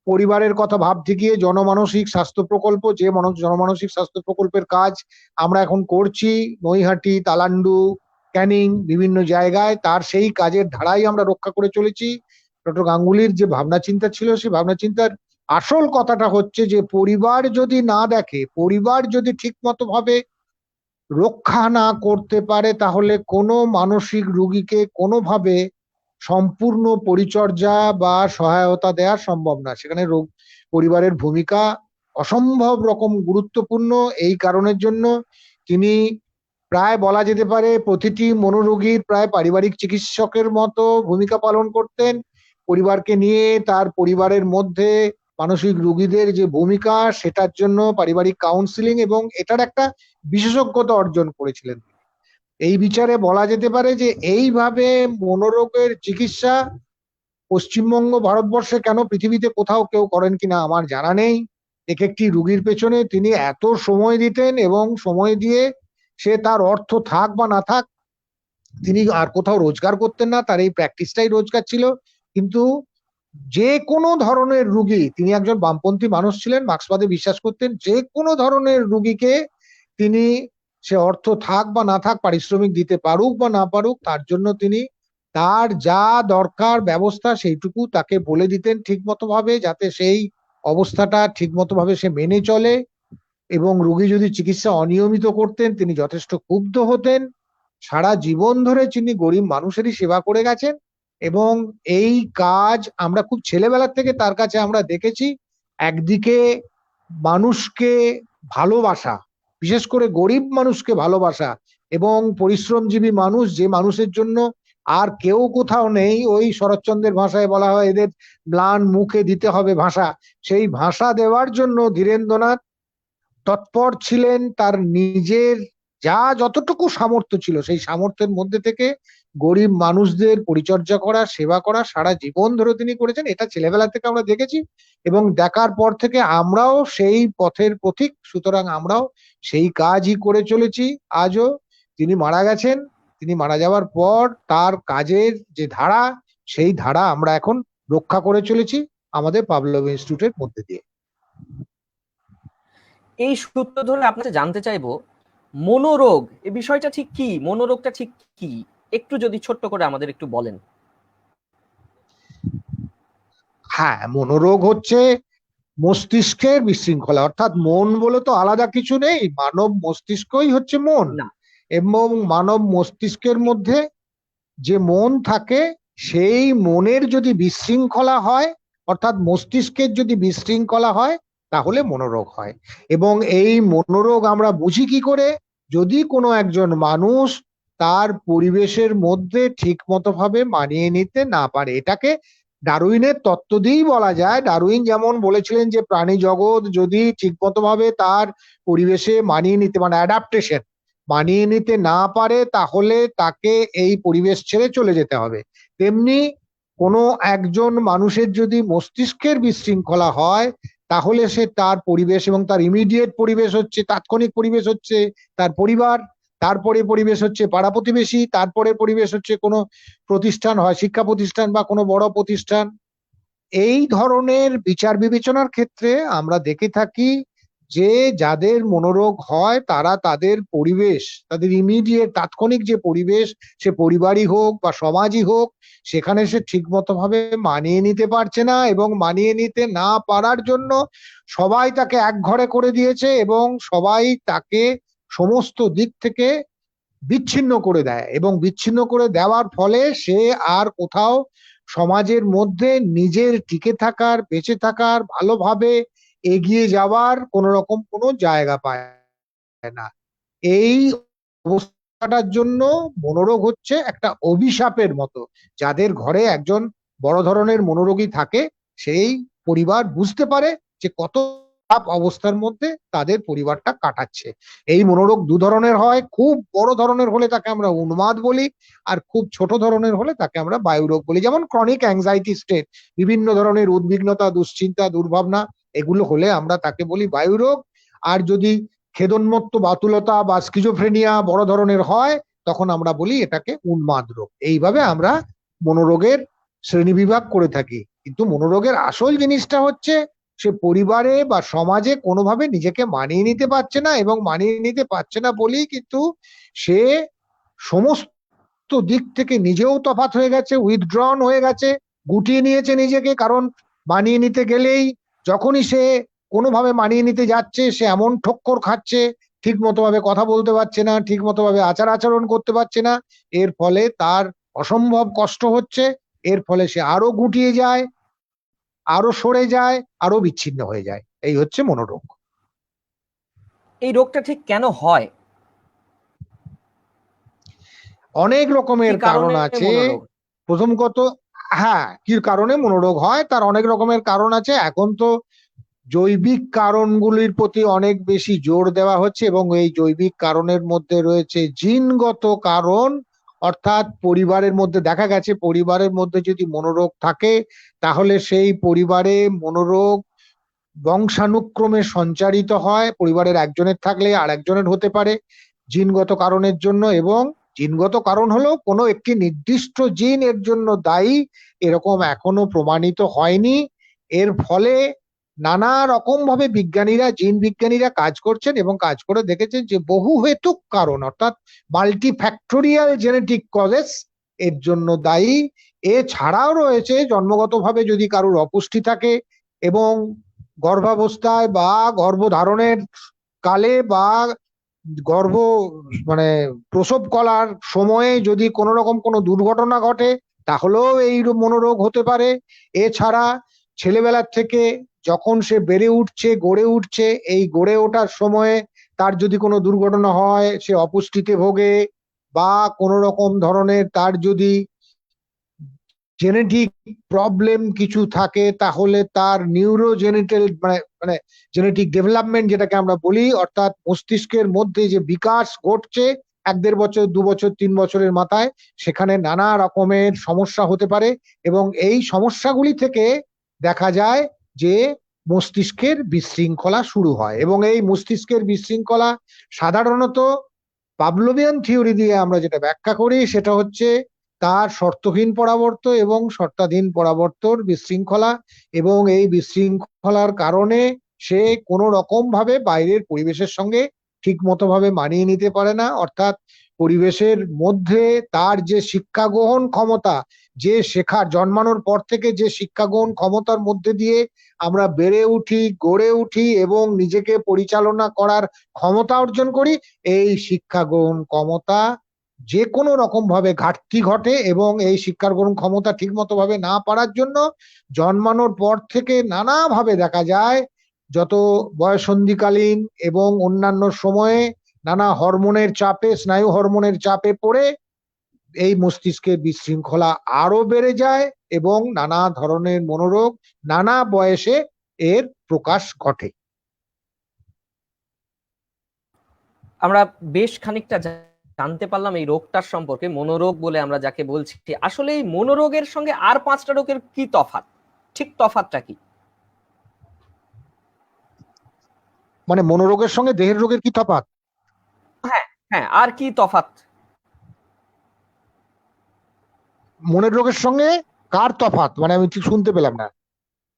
পরিবারের কথা ভাবতে গিয়ে জনমানসিক স্বাস্থ্য প্রকল্প, যে জনমানসিক স্বাস্থ্য প্রকল্পের কাজ আমরা এখন করছি নৈহাটি, তালান্ডু, ক্যানিং, বিভিন্ন জায়গায়, তার সেই কাজের ধারাই আমরা রক্ষা করে চলেছি। ডক্টর গাঙ্গুলির যে ভাবনা চিন্তা ছিল, সেই ভাবনা চিন্তার আসল কথাটা হচ্ছে যে পরিবার যদি না দেখে, পরিবার যদি ঠিক মতো ভাবে রক্ষা না করতে পারে, তাহলে কোনো মানসিক রোগীকে কোনোভাবে সম্পূর্ণ পরিচর্যা বা সহায়তা দেওয়া সম্ভব না। সেখানে পরিবারের ভূমিকা অসম্ভব রকম গুরুত্বপূর্ণ। এই কারণের জন্য তিনি প্রায় বলা যেতে পারে প্রতিটি মনোরোগীর প্রায় পারিবারিক চিকিৎসকের মতো ভূমিকা পালন করতেন। পরিবারকে নিয়ে তার পরিবারের মধ্যে মানসিক রোগীদের যে ভূমিকা, সেটার জন্য পারিবারিক কাউন্সিলিং এবং এটার একটা বিশেষজ্ঞতা অর্জন করেছিলেন। এই বিচারে বলা যেতে পারে যে এইভাবে মনোরোগের চিকিৎসা পশ্চিমবঙ্গ, ভারতবর্ষে কেন, পৃথিবীতে কোথাও কেউ করেন কিনা আমার জানা নেই। এক একটি রুগীর পেছনে তিনি এত সময় দিতেন, এবং সময় দিয়ে সে তার অর্থ থাক বা না থাক, তিনি আর কোথাও রোজগার করতেন না, তার এই প্র্যাকটিসটাই রোজগার ছিল। কিন্তু যে কোনো ধরনের রুগী, তিনি একজন বামপন্থী মানুষ ছিলেন, মার্ক্সবাদে বিশ্বাস করতেন, যে কোনো ধরনের রুগীকে তিনি, সে অর্থ থাক বা না থাক, পারিশ্রমিক দিতে পারুক বা না পারুক, তার জন্য তিনি তার যা দরকার ব্যবস্থা সেইটুকু তাকে বলে দিতেন ঠিক মতো ভাবে, যাতে সেই অবস্থাটা ঠিক মতো ভাবে সে মেনে চলে। এবং রোগী যদি চিকিৎসা অনিয়মিত করতেন, তিনি যথেষ্ট ক্ষুব্ধ হতেন। সারা জীবন ধরে তিনি গরিব মানুষেরই সেবা করে গেছেন, এবং এই কাজ আমরা খুব ছেলেবেলা থেকে তার কাছে আমরা দেখেছি। একদিকে মানুষকে ভালোবাসা, বিশেষ করে গরিব মানুষকে ভালোবাসা, এবং পরিশ্রমজীবী মানুষ, যে মানুষের জন্য আর কেউ কোথাও নেই, ওই শরৎচন্দ্রের ভাষায় বলা হয় এদের ম্লান মুখে দিতে হবে ভাষা, সেই ভাষা দেওয়ার জন্য ধীরেন্দ্রনাথ তৎপর ছিলেন। তার নিজের যতটুকু সামর্থ্য ছিল, সেই সামর্থ্যের মধ্যে থেকে গরিব মানুষদের পরিচর্যা করা, সেবা করা সারা জীবন ধরে তিনি করেছেন। এটা ছেলেবেলা থেকে আমরা দেখেছি, এবং দেখার পর থেকে আমরাও সেই পথের পথিক। সুতরাং আমরাও সেই কাজই করে চলেছি আজও। তিনি মারা গেছেন, তিনি মারা যাওয়ার পর তার কাজের যে ধারা, সেই ধারা আমরা এখন রক্ষা করে চলেছি আমাদের পাভলভ ইনস্টিটিউটের মধ্যে দিয়ে। এই সূত্র ধরে আপনাকে জানতে চাইবো, মনোরোগ এই বিষয়টা ঠিক কি, মনোরোগটা ঠিক কি, একটু যদি ছোট্ট করে আমাদের একটু বলেন। হ্যাঁ, মনোরোগ হচ্ছে মস্তিষ্কের বিশৃঙ্খলা, অর্থাৎ মন বলে তো আলাদা কিছু নেই, মানব মস্তিষ্কই হচ্ছে মন। না, এবং মানব মস্তিষ্কের মধ্যে যে মন থাকে, সেই মনের যদি বিশৃঙ্খলা হয়, অর্থাৎ মস্তিষ্কের যদি বিশৃঙ্খলা হয়, তাহলে মনোরোগ হয়। এবং এই মনোরোগ আমরা বুঝি কি করে? যদি কোনো একজন মানুষ তার পরিবেশের মধ্যে ঠিক মতো ভাবে মানিয়ে নিতে না পারে। এটাকে ডারউইনের তত্ত্ব দিয়েই বলা যায়। ডারউইন যেমন বলেছিলেন যে প্রাণী জগৎ যদি ঠিকমতো ভাবে তার পরিবেশে মানিয়ে নিতে, মানে অ্যাডাপ্টেশন মানিয়ে নিতে না পারে, তাহলে তাকে এই পরিবেশ ছেড়ে চলে যেতে হবে। তেমনি কোনো একজন মানুষের যদি মস্তিষ্কের বিশৃঙ্খলা হয়, তাহলে সে তার পরিবেশ, এবং তার ইমিডিয়েট পরিবেশ হচ্ছে, তাৎক্ষণিক পরিবেশ হচ্ছে তার পরিবার, তারপরে পরিবেশ হচ্ছে পাড়া প্রতিবেশী, তারপরে পরিবেশ হচ্ছে কোনো প্রতিষ্ঠান, হয় শিক্ষা প্রতিষ্ঠান বা কোনো বড় প্রতিষ্ঠান। এই ধরনের বিচার বিবেচনার ক্ষেত্রে আমরা দেখে থাকি যে যাদের মনোরোগ হয় তারা তাদের পরিবেশ, তাদের ইমিডিয়েট তাৎক্ষণিক যে পরিবেশ, সে পরিবারই হোক বা সমাজই হোক, সেখানে সে ঠিকমতো ভাবে মানিয়ে নিতে পারছে না, এবং মানিয়ে নিতে না পারার জন্য সবাই তাকে একঘরে করে দিয়েছে এবং সবাই তাকে সমস্ত দিক থেকে বিচ্ছিন্ন করে দেয়। এবং বিচ্ছিন্ন করে দেওয়ার ফলে সে আর কোথাও সমাজের মধ্যে নিজের টিকে থাকার, বেঁচে থাকার, ভালোভাবে এগিয়ে যাওয়ার কোনো রকম কোনো জায়গা পায় না। এই অবস্থাটার জন্য মনোরোগ হচ্ছে একটা অভিশাপের মতো। যাদের ঘরে একজন বড় ধরনের মনোরোগী থাকে, সেই পরিবার বুঝতে পারে যে কত খারাপ অবস্থার মধ্যে তাদের পরিবারটা কাটাচ্ছে। এই মনোরোগ দু ধরনের হয়। খুব বড় ধরনের হলে তাকে আমরা উন্মাদ বলি, আর খুব ছোট ধরনের হলে তাকে আমরা বায়ুরোগ বলি। যেমন ক্রনিক অ্যাংজাইটি স্টেট, বিভিন্ন ধরনের উদ্বিগ্নতা, দুশ্চিন্তা, দুর্ভাবনা, এগুলো হলে আমরা তাকে বলি বায়ুরোগ। আর যদি খেদোন্মত্ত বাতুলতা বা স্কিজোফ্রেনিয়া বড় ধরনের হয়, তখন আমরা বলি এটাকে উন্মাদ রোগ। এইভাবে আমরা মনোরোগের শ্রেণীবিভাগ করে থাকি। কিন্তু মনোরোগের আসল জিনিসটা হচ্ছে সে পরিবারে বা সমাজে কোনোভাবে নিজেকে মানিয়ে নিতে পারছে না, এবং মানিয়ে নিতে পারছে না বলেই কিন্তু সে সমস্ত দিক থেকে নিজেও তফাৎ হয়ে গেছে, উইথড্রন হয়ে গেছে, গুটিয়ে নিয়েছে নিজেকে। কারণ মানিয়ে নিতে গেলেই, যখনই সে কোনোভাবে মানিয়ে নিতে যাচ্ছে, সে এমন ঠক্কর খাচ্ছে, ঠিক মতো ভাবে কথা বলতে পারছে না, ঠিক মতো ভাবে আচার আচরণ করতে পারছে না। এর ফলে তার অসম্ভব কষ্ট হচ্ছে। এর ফলে সে আরো গুটিয়ে যায়, আরো সরে যায়, আরো বিচ্ছিন্ন হয়ে যায়। এই হচ্ছে মনোরোগ। এই রোগটা ঠিক কেন হয়? অনেক কি রকমের কারণ কারণে আছে। মনোরোগ? প্রথম কথা, হ্যাঁ, কি কারণে মনোরোগ হয় তার অনেক রকমের কারণ আছে। এখন তো জৈবিক কারণগুলির প্রতি অনেক বেশি জোর দেওয়া হচ্ছে, এবং এই জৈবিক কারণের মধ্যে রয়েছে জিনগত কারণ। অর্থাৎ পরিবারের মধ্যে দেখা গেছে, পরিবারের মধ্যে যদি মনোরোগ থাকে, তাহলে সেই পরিবারে মনোরোগ বংশানুক্রমে সঞ্চারিত হয়। পরিবারের একজনের থাকলে আর একজনের হতে পারে জিনগত কারণের জন্য। এবং জিনগত কারণ হলো কোনো একটি নির্দিষ্ট জিন এর জন্য দায়ী, এরকম এখনো প্রমাণিত হয়নি। এর ফলে নানা রকম ভাবে বিজ্ঞানীরা, জিন বিজ্ঞানীরা কাজ করছেন এবং কাজ করে দেখেছেন যে বহু হেতুক কারণ, অর্থাৎ মাল্টিফ্যাক্টোরিয়াল জেনেটিক কজেস এর জন্য দায়ী। এছাড়াও রয়েছে জন্মগতভাবে যদি কারোর অপুষ্টি থাকে, এবং গর্ভাবস্থায় বা গর্ভধারণের কালে বা গর্ভ মানে প্রসব করার সময়ে যদি কোনো রকম কোনো দুর্ঘটনা ঘটে, তাহলেও এই মনোরোগ হতে পারে। এছাড়া ছেলেবেলার থেকে যখন সে বেড়ে উঠছে, গড়ে উঠছে, এই গড়ে ওঠার সময়ে তার যদি কোনো দুর্ঘটনা হয়, সে অপুষ্টিতে ভোগে, বা কোনো রকম ধরনের তার যদি জেনেটিক প্রবলেম কিছু থাকে, তাহলে তার নিউরোজেনিটাল মানে মানে জেনেটিক ডেভেলপমেন্ট যেটাকে আমরা বলি, অর্থাৎ মস্তিষ্কের মধ্যে যে বিকাশ ঘটছে 1-1.5 বছর, 2 বছর, 3 বছরের মাথায়, সেখানে নানা রকমের সমস্যা হতে পারে। এবং এই সমস্যাগুলি থেকে দেখা যায় যে মস্তিষ্কের বিশৃঙ্খলা শুরু হয়। এবং এই মস্তিষ্কের বিশৃঙ্খলা সাধারণত পাভলোভিয়ান থিওরি দিয়ে আমরা যেটা ব্যাখ্যা করি, সেটা হচ্ছে তার শর্তহীন পরাবর্ত এবং শর্তাধীন পরাবর্তর বিশৃঙ্খলা। এবং এই বিশৃঙ্খলার কারণে সে কোনো রকম ভাবে বাইরের পরিবেশের সঙ্গে ঠিক মতো ভাবে মানিয়ে নিতে পারে না। অর্থাৎ পরিবেশের মধ্যে তার যে শিক্ষা গ্রহণ ক্ষমতা, যে শেখার, জন্মানোর পর থেকে যে শিক্ষা গ্রহণ ক্ষমতার মধ্যে দিয়ে আমরা বেড়ে উঠি, গড়ে উঠি এবং নিজেকে পরিচালনা করার ক্ষমতা অর্জন করি, এই শিক্ষা গ্রহণ ক্ষমতা যে কোনো রকম ভাবে ঘাটতি ঘটে। এবং এই শিক্ষার গ্রহণ ক্ষমতা ঠিক মতো ভাবে না পারার জন্য জন্মানোর পর থেকে নানা ভাবে দেখা যায় যত বয়ঃসন্ধিকালীন এবং অন্যান্য সময়ে নানা হরমোনের চাপে, স্নায়ু হরমোনের চাপে পড়ে এই মস্তিষ্কের বিশৃঙ্খলা আরো বেড়ে যায় এবং নানা ধরনের মনোরোগ নানা বয়সে এর প্রকাশ ঘটে। আমরা বেশ খানিকটা জানতে পারলাম এই রোগটার সম্পর্কে, মনোরোগ বলে আমরা যাকে বলছি। আসলে এই মনোরোগের সঙ্গে আর 5টা রোগের কি তফাৎ, ঠিক তফাৎটা কি? মানে মনোরোগের সঙ্গে দেহের রোগের কি তফাৎ? হ্যাঁ হ্যাঁ, আর কি তফাৎ? মনের রোগের সঙ্গে কার তফাৎ, মানে আমি ঠিক শুনতে পেলাম না।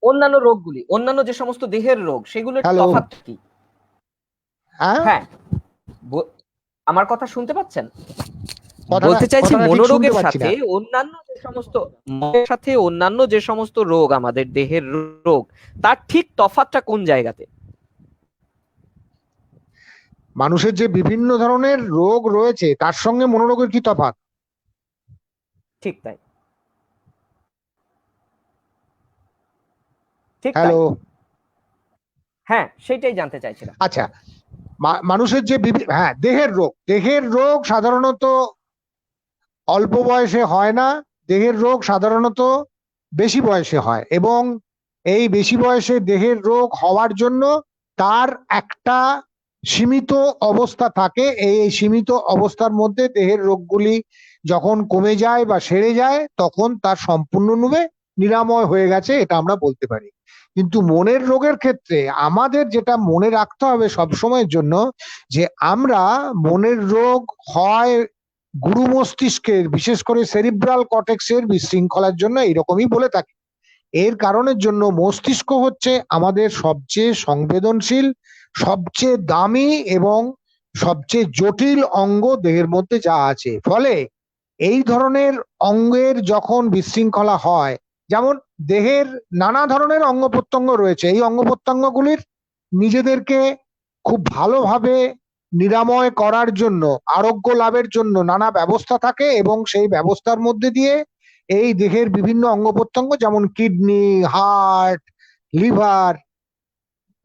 অন্যান্য রোগগুলি, অন্যান্য যে সমস্ত দেহের রোগ, সেগুলোর হ্যালো, তফাৎ কি? হ্যাঁ, হ্যাঁ, আমার কথা শুনতে পাচ্ছেন? কথাটা বলতে চাইছি কথাটা ঠিক শুনতে মনোরোগের পাচ্ছি না। সাথে অন্যান্য যে সমস্ত রোগ, আমাদের দেহের রোগ, তার ঠিক তফাৎটা কোন জায়গাতে? মানুষের যে বিভিন্ন ধরনের রোগ রয়েছে তার সঙ্গে মনোরোগের কি তফাৎ? ঠিক তাই, ঠিক তাই। হ্যালো, হ্যাঁ, সেটাই জানতে চাইছিলাম। আচ্ছা, মানুষের যে হ্যাঁ, দেহের রোগ সাধারণত অল্প বয়সে হয় না। দেহের রোগ সাধারণত বেশি বয়সে হয় এবং এই বেশি বয়সে দেহের রোগ হওয়ার জন্য তার একটা সীমিত অবস্থা থাকে। এই সীমিত অবস্থার মধ্যে দেহের রোগগুলি যখন কমে যায় বা সেরে যায় তখন তার সম্পূর্ণরূপে নিরাময় হয়ে গেছে, এটা আমরা বলতে পারি। কিন্তু মনের রোগের ক্ষেত্রে আমাদের যেটা মনে রাখতে হবে সবসময়ের জন্য, যে আমরা মনের রোগ হয় গুরু মস্তিষ্কের, বিশেষ করে সেরিব্রাল কর্টেক্সের বিশৃঙ্খলার জন্য এরকমই বলে থাকি। এর কারণের জন্য মস্তিষ্ক হচ্ছে আমাদের সবচেয়ে সংবেদনশীল, সবচেয়ে দামি এবং সবচেয়ে জটিল অঙ্গ দেহের মধ্যে যা আছে। ফলে এই ধরনের অঙ্গের যখন বিশৃঙ্খলা হয়, যেমন দেহের নানা ধরনের অঙ্গ প্রত্যঙ্গ রয়েছে, এই অঙ্গ প্রত্যঙ্গগুলির নিজেদেরকে খুব ভালোভাবে নিরাময় করার জন্য, আরোগ্য লাভের জন্য নানা ব্যবস্থা থাকে এবং সেই ব্যবস্থার মধ্যে দিয়ে এই দেহের বিভিন্ন অঙ্গ প্রত্যঙ্গ যেমন কিডনি, হার্ট, লিভার,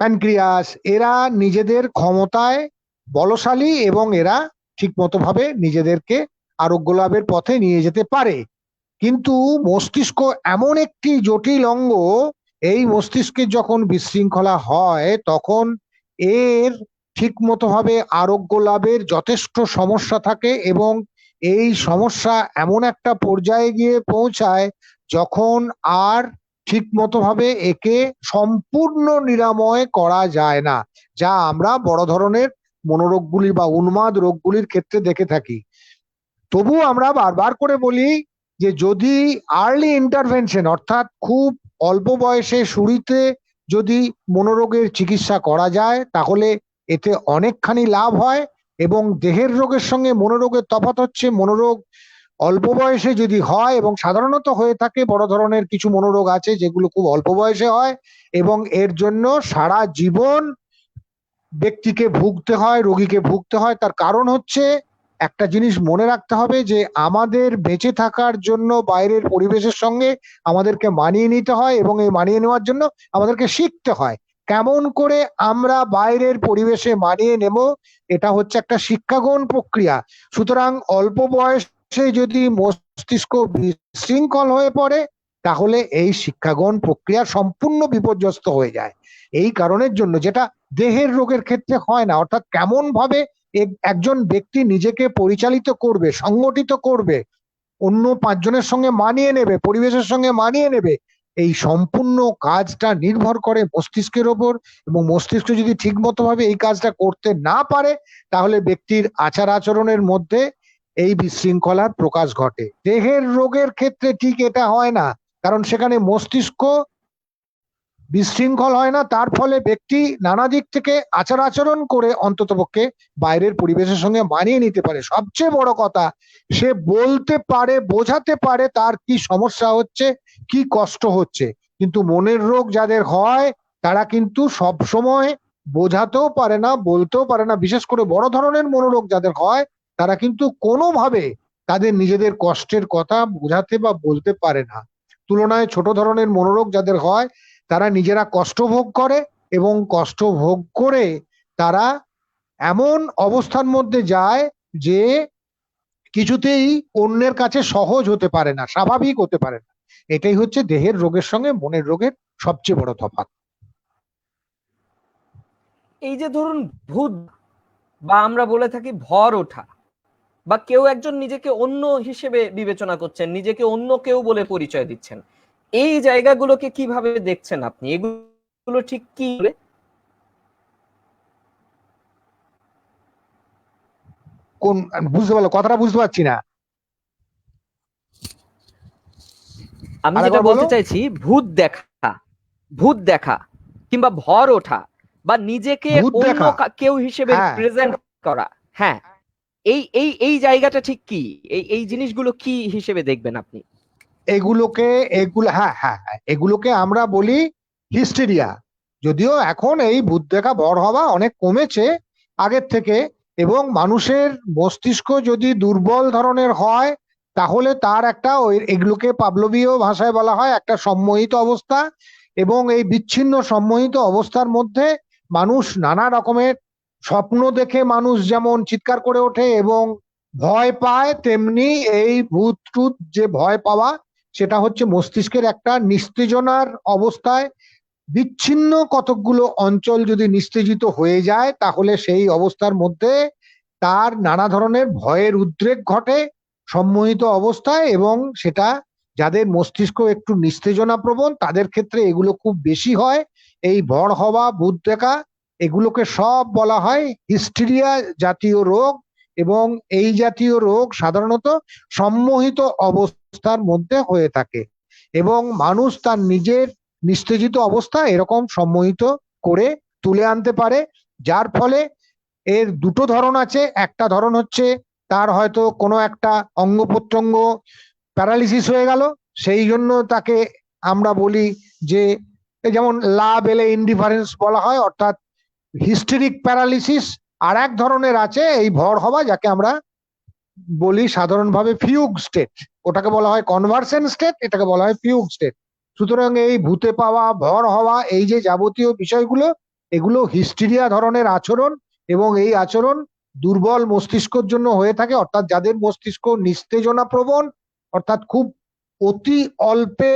প্যানক্রিয়াস, এরা নিজেদের ক্ষমতায় বলশালী এবং এরা ঠিক মতো ভাবে নিজেদেরকে আরোগ্য লাভের পথে নিয়ে যেতে পারে। কিন্তু মস্তিষ্ক এমন একটি জটিল অঙ্গ, এই মস্তিষ্কের যখন বিশৃঙ্খলা হয় তখন এর ঠিক মতো ভাবে আরোগ্য লাভের যথেষ্ট সমস্যা থাকে এবং এই সমস্যা এমন একটা পর্যায়ে গিয়ে পৌঁছায় যখন আর ঠিক মতো ভাবে একে সম্পূর্ণ নিরাময় করা যায় না, যা আমরা বড় ধরনের মনোরোগগুলি বা উন্মাদ রোগগুলির ক্ষেত্রে দেখে থাকি। তবু আমরা বারবার করে বলি যে যদি আর্লি ইন্টারভেনশন, অর্থাৎ খুব অল্প বয়সে শুরুতে যদি মনোরোগের চিকিৎসা করা যায় তাহলে এতে অনেকখানি লাভ হয়। এবং দেহের রোগের সঙ্গে মনোরোগের তফাৎ হচ্ছে, মনোরোগ অল্প বয়সে যদি হয়, এবং সাধারণত হয়ে থাকে, বড় ধরনের কিছু মনোরোগ আছে যেগুলো খুব অল্প বয়সে হয় এবং এর জন্য সারা জীবন ব্যক্তিকে ভুগতে হয়, রোগীকে ভুগতে হয়। তার কারণ হচ্ছে, একটা জিনিস মনে রাখতে হবে যে আমাদের বেঁচে থাকার জন্য বাইরের পরিবেশের সঙ্গে আমাদেরকে মানিয়ে নিতে হয় এবং এই মানিয়ে নেওয়ার জন্য আমাদেরকে শিখতে হয় কেমন করে আমরা বাইরের পরিবেশে মানিয়ে নেব। এটা হচ্ছে একটা শিক্ষাগ্রহণ প্রক্রিয়া। সুতরাং অল্প বয়সে যদি মস্তিষ্ক বিশৃঙ্খল হয়ে পড়ে তাহলে এই শিক্ষাগ্রহণ প্রক্রিয়া সম্পূর্ণ বিপর্যস্ত হয়ে যায়। এই কারণের জন্য যেটা দেহের রোগের ক্ষেত্রে হয় না, অর্থাৎ কেমন ভাবে একজন ব্যক্তি নিজেকে পরিচালিত করবে, সংগঠিত করবে, অন্য 5 জনের সঙ্গে মানিয়ে নেবে, পরিবেশের সঙ্গে মানিয়ে নেবে, এই সম্পূর্ণ কাজটা নির্ভর করে মস্তিষ্কের ওপর। এবং মস্তিষ্ক যদি ঠিক মতো ভাবে এই কাজটা করতে না পারে তাহলে ব্যক্তির আচার আচরণের মধ্যে এই বিশৃঙ্খলার প্রকাশ ঘটে। দেহের রোগের ক্ষেত্রে ঠিক এটা হয় না, কারণ সেখানে মস্তিষ্ক বিশৃঙ্খল হয় না, তার ফলে ব্যক্তি নানা দিক থেকে আচার আচরণ করে অন্ততপক্ষে বাইরের পরিবেশের সঙ্গে মানিয়ে নিতে পারে। সবচেয়ে বড় কথা, সে বলতে পারে, বোঝাতে পারে তার কি সমস্যা হচ্ছে, কি কষ্ট হচ্ছে। কিন্তু মনের রোগ যাদের হয় তারা কিন্তু সব সময় বোঝাতেও পারে না, বলতেও পারে না। বিশেষ করে বড় ধরনের মনোরোগ যাদের হয় তারা কিন্তু কোনোভাবে তাদের নিজেদের কষ্টের কথা বোঝাতে বা বলতে পারে না। তুলনায় ছোট ধরনের মনোরোগ যাদের হয় তারা নিজেরা কষ্ট ভোগ করে এবং কষ্ট ভোগ করে তারা এমন অবস্থার মধ্যে যায় যে কিছুতেই অন্যের কাছে সহজ হতে পারে না, স্বাভাবিক হতে পারে না। এটাই হচ্ছে দেহের রোগের সঙ্গে মনের রোগের সবচেয়ে বড় তফাৎ। এই যে ধরুন ভূত, বা আমরা বলে থাকি ভর ওঠা, বা কেউ একজন নিজেকে অন্য হিসেবে বিবেচনা করছেন, নিজেকে অন্য কেউ বলে পরিচয় দিচ্ছেন, এই জায়গাগুলোকে কিভাবে দেখছেন আপনি? এগুলো ঠিক কি? কোন, বুঝতে পারলো কথাটা? বুঝতে পারছি না, আমি যেটা আরেকবার বলো। বলতে চাইছি, ভূত দেখা, ভূত দেখা কিংবা ভর ওঠা, বা নিজেকে ভূত অন্য দেখা, কেউ হিসেবে হ্যাঁ, প্রেজেন্ট করা, হ্যাঁ, এই এই এই জায়গাটা ঠিক কি? এই এই জিনিসগুলো কি হিসেবে দেখবেন আপনি? এগুলোকে, এগুলো, হ্যাঁ হ্যাঁ হ্যাঁ, এগুলোকে আমরা বলি হিস্টেরিয়া। যদিও এখন এই ভূত দেখা ভর হওয়া অনেক কমেছে আগের থেকে, এবং মানুষের মস্তিষ্ক যদি দুর্বল ধরনের হয় তাহলে তার একটা, ওই এগুলোকে পাবলবীয় ভাষায় বলা হয় একটা সম্মোহিত অবস্থা। এবং এই বিচ্ছিন্ন সম্মোহিত অবস্থার মধ্যে মানুষ নানা রকমের স্বপ্ন দেখে মানুষ যেমন চিৎকার করে ওঠে এবং ভয় পায়, তেমনি এই ভূত টুত যে ভয় পাওয়া, সেটা হচ্ছে মস্তিষ্কের একটা নিস্তেজনার অবস্থায় বিচ্ছিন্ন কতকগুলো অঞ্চল যদি নিস্তেজিত হয়ে যায় তাহলে সেই অবস্থার মধ্যে তার নানা ধরনের ভয়ের উদ্রেক ঘটে সম্মোহিত অবস্থায়। এবং সেটা যাদের মস্তিষ্ক একটু নিস্তেজনা প্রবণ তাদের ক্ষেত্রে এগুলো খুব বেশি হয়। এই ভর হওয়া, ভূত দেখা, এগুলোকে সব বলা হয় হিস্টেরিয়া জাতীয় রোগ। এবং এই জাতীয় রোগ সাধারণত সম্মোহিত অবস্থার মধ্যে হয়ে থাকে এবং মানুষ তার নিজের নিস্তেজিত অবস্থা এরকম সম্মোহিত করে তুলে আনতে পারে। যার ফলে এর দুটো ধরন আছে। একটা ধরন হচ্ছে তার হয়তো কোনো একটা অঙ্গ প্রত্যঙ্গ প্যারালিসিস হয়ে গেল, সেই জন্য তাকে আমরা বলি যে, যেমন লা বেলে ইনডিফারেন্স বলা হয়, অর্থাৎ হিস্টেরিক প্যারালিসিস। আর এক ধরনের আছে এই ভর হওয়া, যাকে আমরা বলি সাধারণভাবে ফিউগ স্টেট। ওটাকে বলা হয় কনভার্সন স্টেট, এটাকে বলা হয় ফিউগ স্টেট। সুতরাং এই ভূতে পাওয়া, ভর হওয়া, এই যে যাবতীয় বিষয়গুলো, এগুলো হিস্টেরিয়া ধরনের আচরণ। এবং এই আচরণ দুর্বল মস্তিষ্কের জন্য হয়ে থাকে, অর্থাৎ যাদের মস্তিষ্ক নিস্তেজনা প্রবণ, অর্থাৎ খুব অতি অল্পে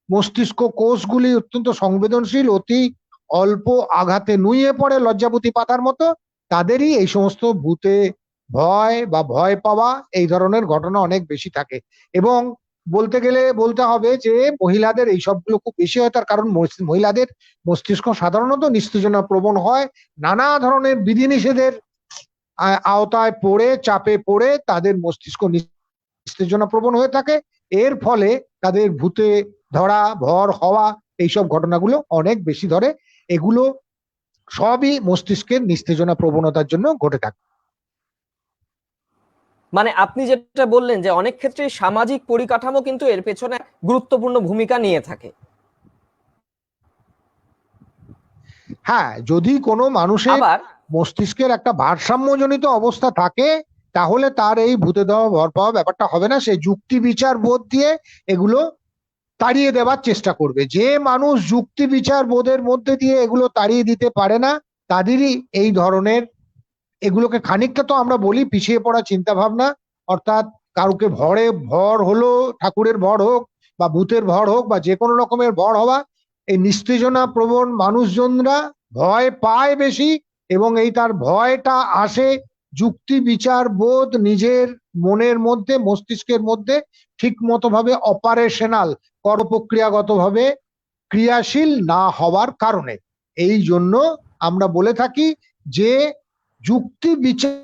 মস্তিষ্ক কোষগুলি অত্যন্ত সংবেদনশীল, অতি অল্প আঘাতে নুয়ে পড়ে লজ্জাবতী পাতার মতো, তাদেরই এই সমস্ত ভূতে ভয় বা ভয় পাওয়া এই ধরনের ঘটনা অনেক বেশি থাকে। এবং বলতে গেলে বলতে হবে যে মহিলাদের এই সবগুলো খুব বেশি হয়, তার কারণ মহিলাদের মস্তিষ্ক সাধারণত নিস্তেজনা প্রবণ হয়, নানা ধরনের বিধিনিষেধের আওতায় পড়ে, চাপে পড়ে তাদের মস্তিষ্ক নিস্তেজনা প্রবণ হয়ে থাকে। এর ফলে তাদের ভূতে ধরা, ভর হওয়া, এইসব ঘটনাগুলো অনেক বেশি ধরে। এগুলো সবই মস্তিষ্কের নিস্তেজনা প্রবণতার জন্য ঘটে থাকে। মানে আপনি যেটা বললেন যে অনেক ক্ষেত্রে সামাজিক পরিকাঠামো কিন্তু এর পেছনে গুরুত্বপূর্ণ ভূমিকা নিয়ে থাকে। হ্যাঁ, যদি কোনো মানুষের আবার মস্তিষ্কের একটা ভারসাম্যজনিত অবস্থা থাকে তাহলে তার এই ভূতে দেওয়া ভর পাওয়া ব্যাপারটা হবে না। সে যুক্তি বিচার বোধ দিয়ে এগুলো তাড়িয়ে দেওয়ার চেষ্টা করবে। যে মানুষ যুক্তি বিচার বোধের মধ্যে দিয়ে এগুলো তাড়িয়ে দিতে পারে না, তাদেরই এই ধরনের, এগুলোকে খানিকটা তো আমরা বলি পিছিয়ে পড়া চিন্তা ভাবনা। অর্থাৎ কাউকে ভরে, ভর হলো, ঠাকুরের ভর হোক বা ভূতের ভর হোক বা যে কোনো রকমের ভর হওয়া, এই নিস্তেজনা প্রবণ মানুষজনরা ভয় পায় বেশি। এবং এই তার ভয়টা আসে যুক্তি বিচার বোধ নিজের মনের মধ্যে, মস্তিষ্কের মধ্যে ঠিক মতো ভাবে অপারেশনাল, কর্মপ্রক্রিয়াগত ভাবে ক্রিয়াশীল না হওয়ার কারণে। এই জন্য আমরা বলে থাকি যে যুক্তি বিচার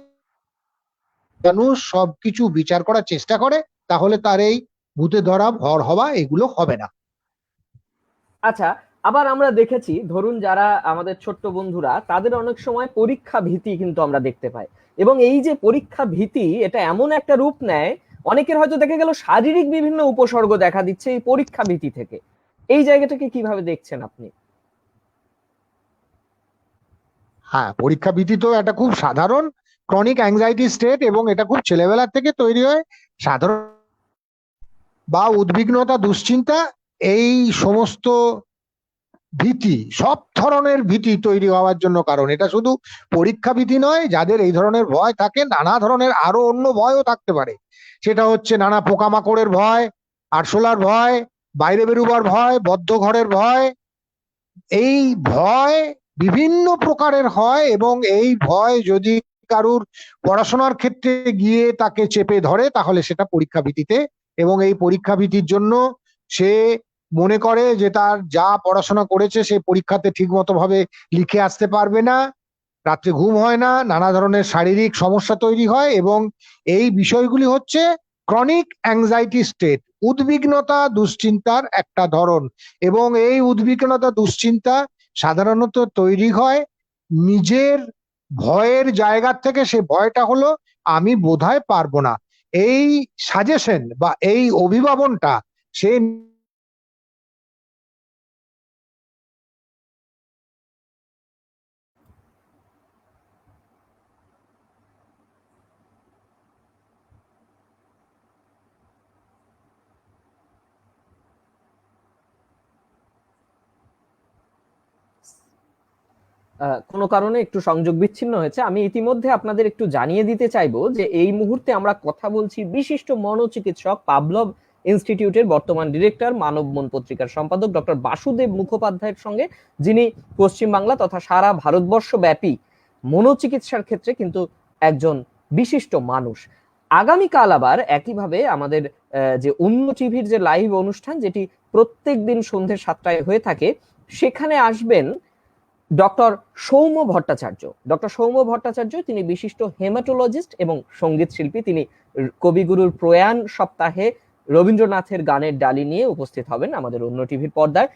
মানুষ সবকিছু বিচার করার চেষ্টা করে তাহলে তার এই ভূতে ধরা, ভর হওয়া এগুলো হবে না। আচ্ছা, আবার আমরা দেখেছি ধরুন যারা আমাদের ছোট্ট বন্ধুরা, তাদের অনেক সময় পরীক্ষা ভীতি কিন্তু আমরা দেখতে পাই। এবং এই যে পরীক্ষা ভীতি, এটা এমন একটা রূপ নেয়, অনেকের হয়তো দেখা গেল শারীরিক বিভিন্ন উপসর্গ দেখা দিচ্ছে এই পরীক্ষা ভীতি থেকে। এই জায়গাটাকে কিভাবে দেখছেন আপনি? হ্যাঁ, পরীক্ষা ভীতি তো একটা খুব সাধারণ ক্রনিক অ্যাংজাইটি স্টেট এবং এটা খুব ছেলেবেলার থেকে তৈরি হয়। সাধারণ বা উদ্বিগ্নতা, দুশ্চিন্তা, এই সমস্ত ভীতি, সব ধরনের ভীতি তৈরি হওয়ার জন্য কারণ। এটা শুধু পরীক্ষা ভীতি নয়, যাদের এই ধরনের ভয় থাকে, নানা ধরনের আরো অন্য ভয়ও থাকতে পারে। সেটা হচ্ছে নানা পোকামাকড়ের ভয়, আরশোলার ভয়, বাইরে বেরোবার ভয়, বদ্ধ ঘরের ভয়। এই ভয় বিভিন্ন প্রকারের হয়, এবং এই ভয় যদি কারুর পড়াশোনার ক্ষেত্রে গিয়ে তাকে চেপে ধরে, তাহলে সেটা পরীক্ষা ভীতিতে, এবং এই পরীক্ষা ভীতির জন্য সে মনে করে যে তার যা পড়াশোনা করেছে সে পরীক্ষাতে ঠিক মতো ভাবে লিখে আসতে পারবে না, রাত্রে ঘুম হয় না, নানা ধরনের শারীরিক সমস্যা তৈরি হয়। এবং এই বিষয়গুলি হচ্ছে ক্রনিক অ্যাংজাইটি স্টেট, উদ্বিগ্নতা দুশ্চিন্তার একটা ধরন। এবং এই উদ্বিগ্নতা দুশ্চিন্তা সাধারণত তৈরি হয় নিজের ভয়ের জায়গা থেকে। সে ভয়টা হলো আমি বোধহয় পারবো না। এই সাজেশন বা এই অভিভাবনটা সে কোনো কারণে একটু সংযোগ বিচ্ছিন্ন হয়েছে। আমি ইতিমধ্যে আপনাদের একটু জানিয়ে দিতে চাইবো যে এই মুহূর্তে আমরা কথা বলছি বিশিষ্ট মনোচিকিৎসক, পাভলভ ইনস্টিটিউটের বর্তমান ডিরেক্টর, মানব মন পত্রিকার সম্পাদক ডক্টর বাসুদেব মুখোপাধ্যায়ের সঙ্গে, যিনি পশ্চিমবাংলা তথা সারা ভারতবর্ষ ব্যাপী মনোচিকিৎসার ক্ষেত্রে কিন্তু একজন বিশিষ্ট মানুষ। আগামীকাল আবার একইভাবে আমাদের যে অন্য টিভির যে লাইভ অনুষ্ঠান, যেটি প্রত্যেক দিন সন্ধ্যে 7টায় হয়ে থাকে, সেখানে আসবেন ডক্টর সৌম্য ভট্টাচার্য। ডক্টর সৌম্য ভট্টাচার্য তিনি বিশিষ্ট হেমাটোলজিস্ট এবং সঙ্গীত শিল্পী। তিনি কবিগুরুর প্রয়াণ সপ্তাহে রবীন্দ্রনাথের গানের ডালি নিয়ে উপস্থিত হবেন আমাদের অন্য টিভির পর্দায়।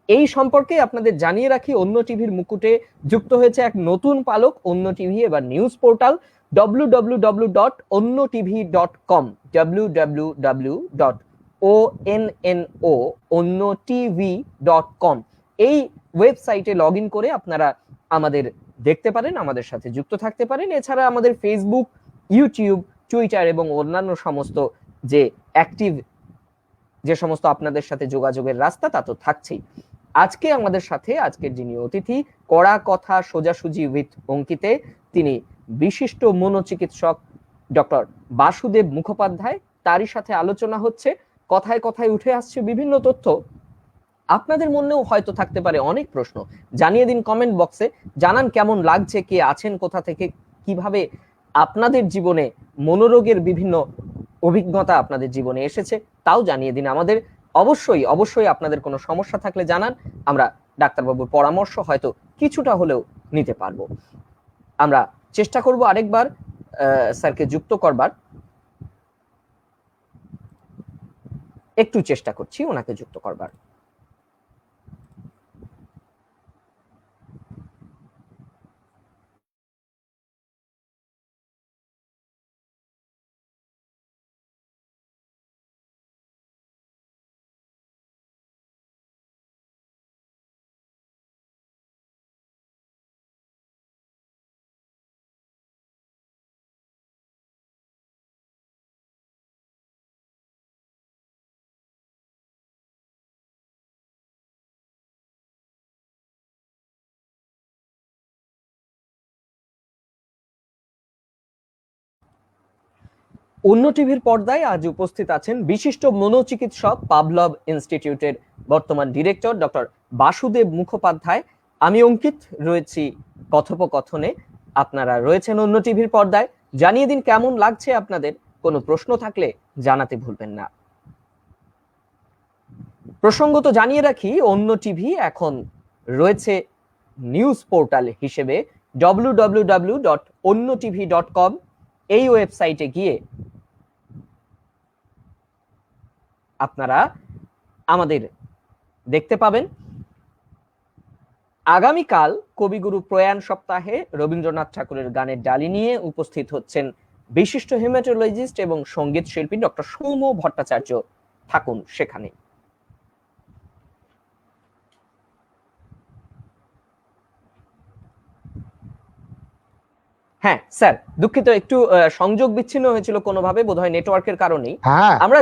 এই সম্পর্কে আপনাদের জানিয়ে রাখি, অন্য টিভির মুকুটে যুক্ত হয়েছে এক নতুন পালক, অন্য টিভি এবার নিউজ পোর্টাল www.onnotv.com, www.onnotv.com। এই ওয়েবসাইটে লগ ইন করে আপনারা আমাদের দেখতে পারেন, আমাদের সাথে যুক্ত থাকতে পারেন। এছাড়া আমাদের ফেসবুক, ইউটিউব, টুইটার এবং অন্যান্য সমস্ত যে অ্যাক্টিভ, যে সমস্ত আপনাদের সাথে যোগাযোগের রাস্তা, তা তো থাকছেই। আজকে আমাদের সাথে আজকের যিনি অতিথি, কড়া কথা সোজাসুজি উইথ অঙ্কিতে, তিনি বিশিষ্ট মনোচিকিৎসক ডক্টর বাসুদেব মুখোপাধ্যায়। তারই সাথে আলোচনা হচ্ছে, কথায় কথায় উঠে আসছে বিভিন্ন তথ্য। আপনাদের মনেও হয়তো থাকতে পারে অনেক প্রশ্ন, জানিয়ে দিন কমেন্ট বক্সে। জানান কেমন লাগছে, কে আছেন, কোথা থেকে, কিভাবে আপনাদের জীবনে মনোরোগের বিভিন্ন অভিজ্ঞতা আপনাদের জীবনে এসেছে, তাও জানিয়ে দিন আমাদের। অবশ্যই অবশ্যই আপনাদের কোনো সমস্যা থাকলে জানান, আমরা ডাক্তারবাবুর পরামর্শ হয়তো কিছুটা হলেও নিতে পারবো। আমরা চেষ্টা করব আরেকবার স্যারকে যুক্ত করবার, একটু চেষ্টা করছি ওনাকে যুক্ত করবার। অন্য টিভির পর্দায় আজ উপস্থিত আছেন বিশিষ্ট মনোচিকিৎসক, পাভলভ ইনস্টিটিউটের বর্তমান ডিরেক্টর ডক্টর বাসুদেব মুখোপাধ্যায়। আমি অঙ্কিত রয়েছি কথোপকথনে, আপনারা রয়েছেন অন্য টিভির পর্দায়। জানিয়ে দিন কেমন লাগছে আপনাদের, কোনো প্রশ্ন থাকলে জানাতে ভুলবেন না। প্রসঙ্গত জানিয়ে রাখি, অন্য টিভি এখন রয়েছে নিউজ পোর্টাল হিসেবে www.onnotv.com। এই ওয়েবসাইটে গিয়ে আপনারা আমাদের দেখতে পাবেন। আগামীকাল কবিগুরু প্রয়াণ সপ্তাহে রবীন্দ্রনাথ ঠাকুরের গানের ডালি নিয়ে উপস্থিত হচ্ছেন বিশিষ্ট হেমাটোলজিস্ট এবং সঙ্গীত শিল্পী ডক্টর সৌম্য ভট্টাচার্য। থাকুন সেখানে। হ্যাঁ স্যার, দুঃখিত, একটু সংযোগ বিচ্ছিন্ন হয়েছিল কোনোভাবে, বোধহয় নেটওয়ার্কের কারণেই। হ্যাঁ আমরা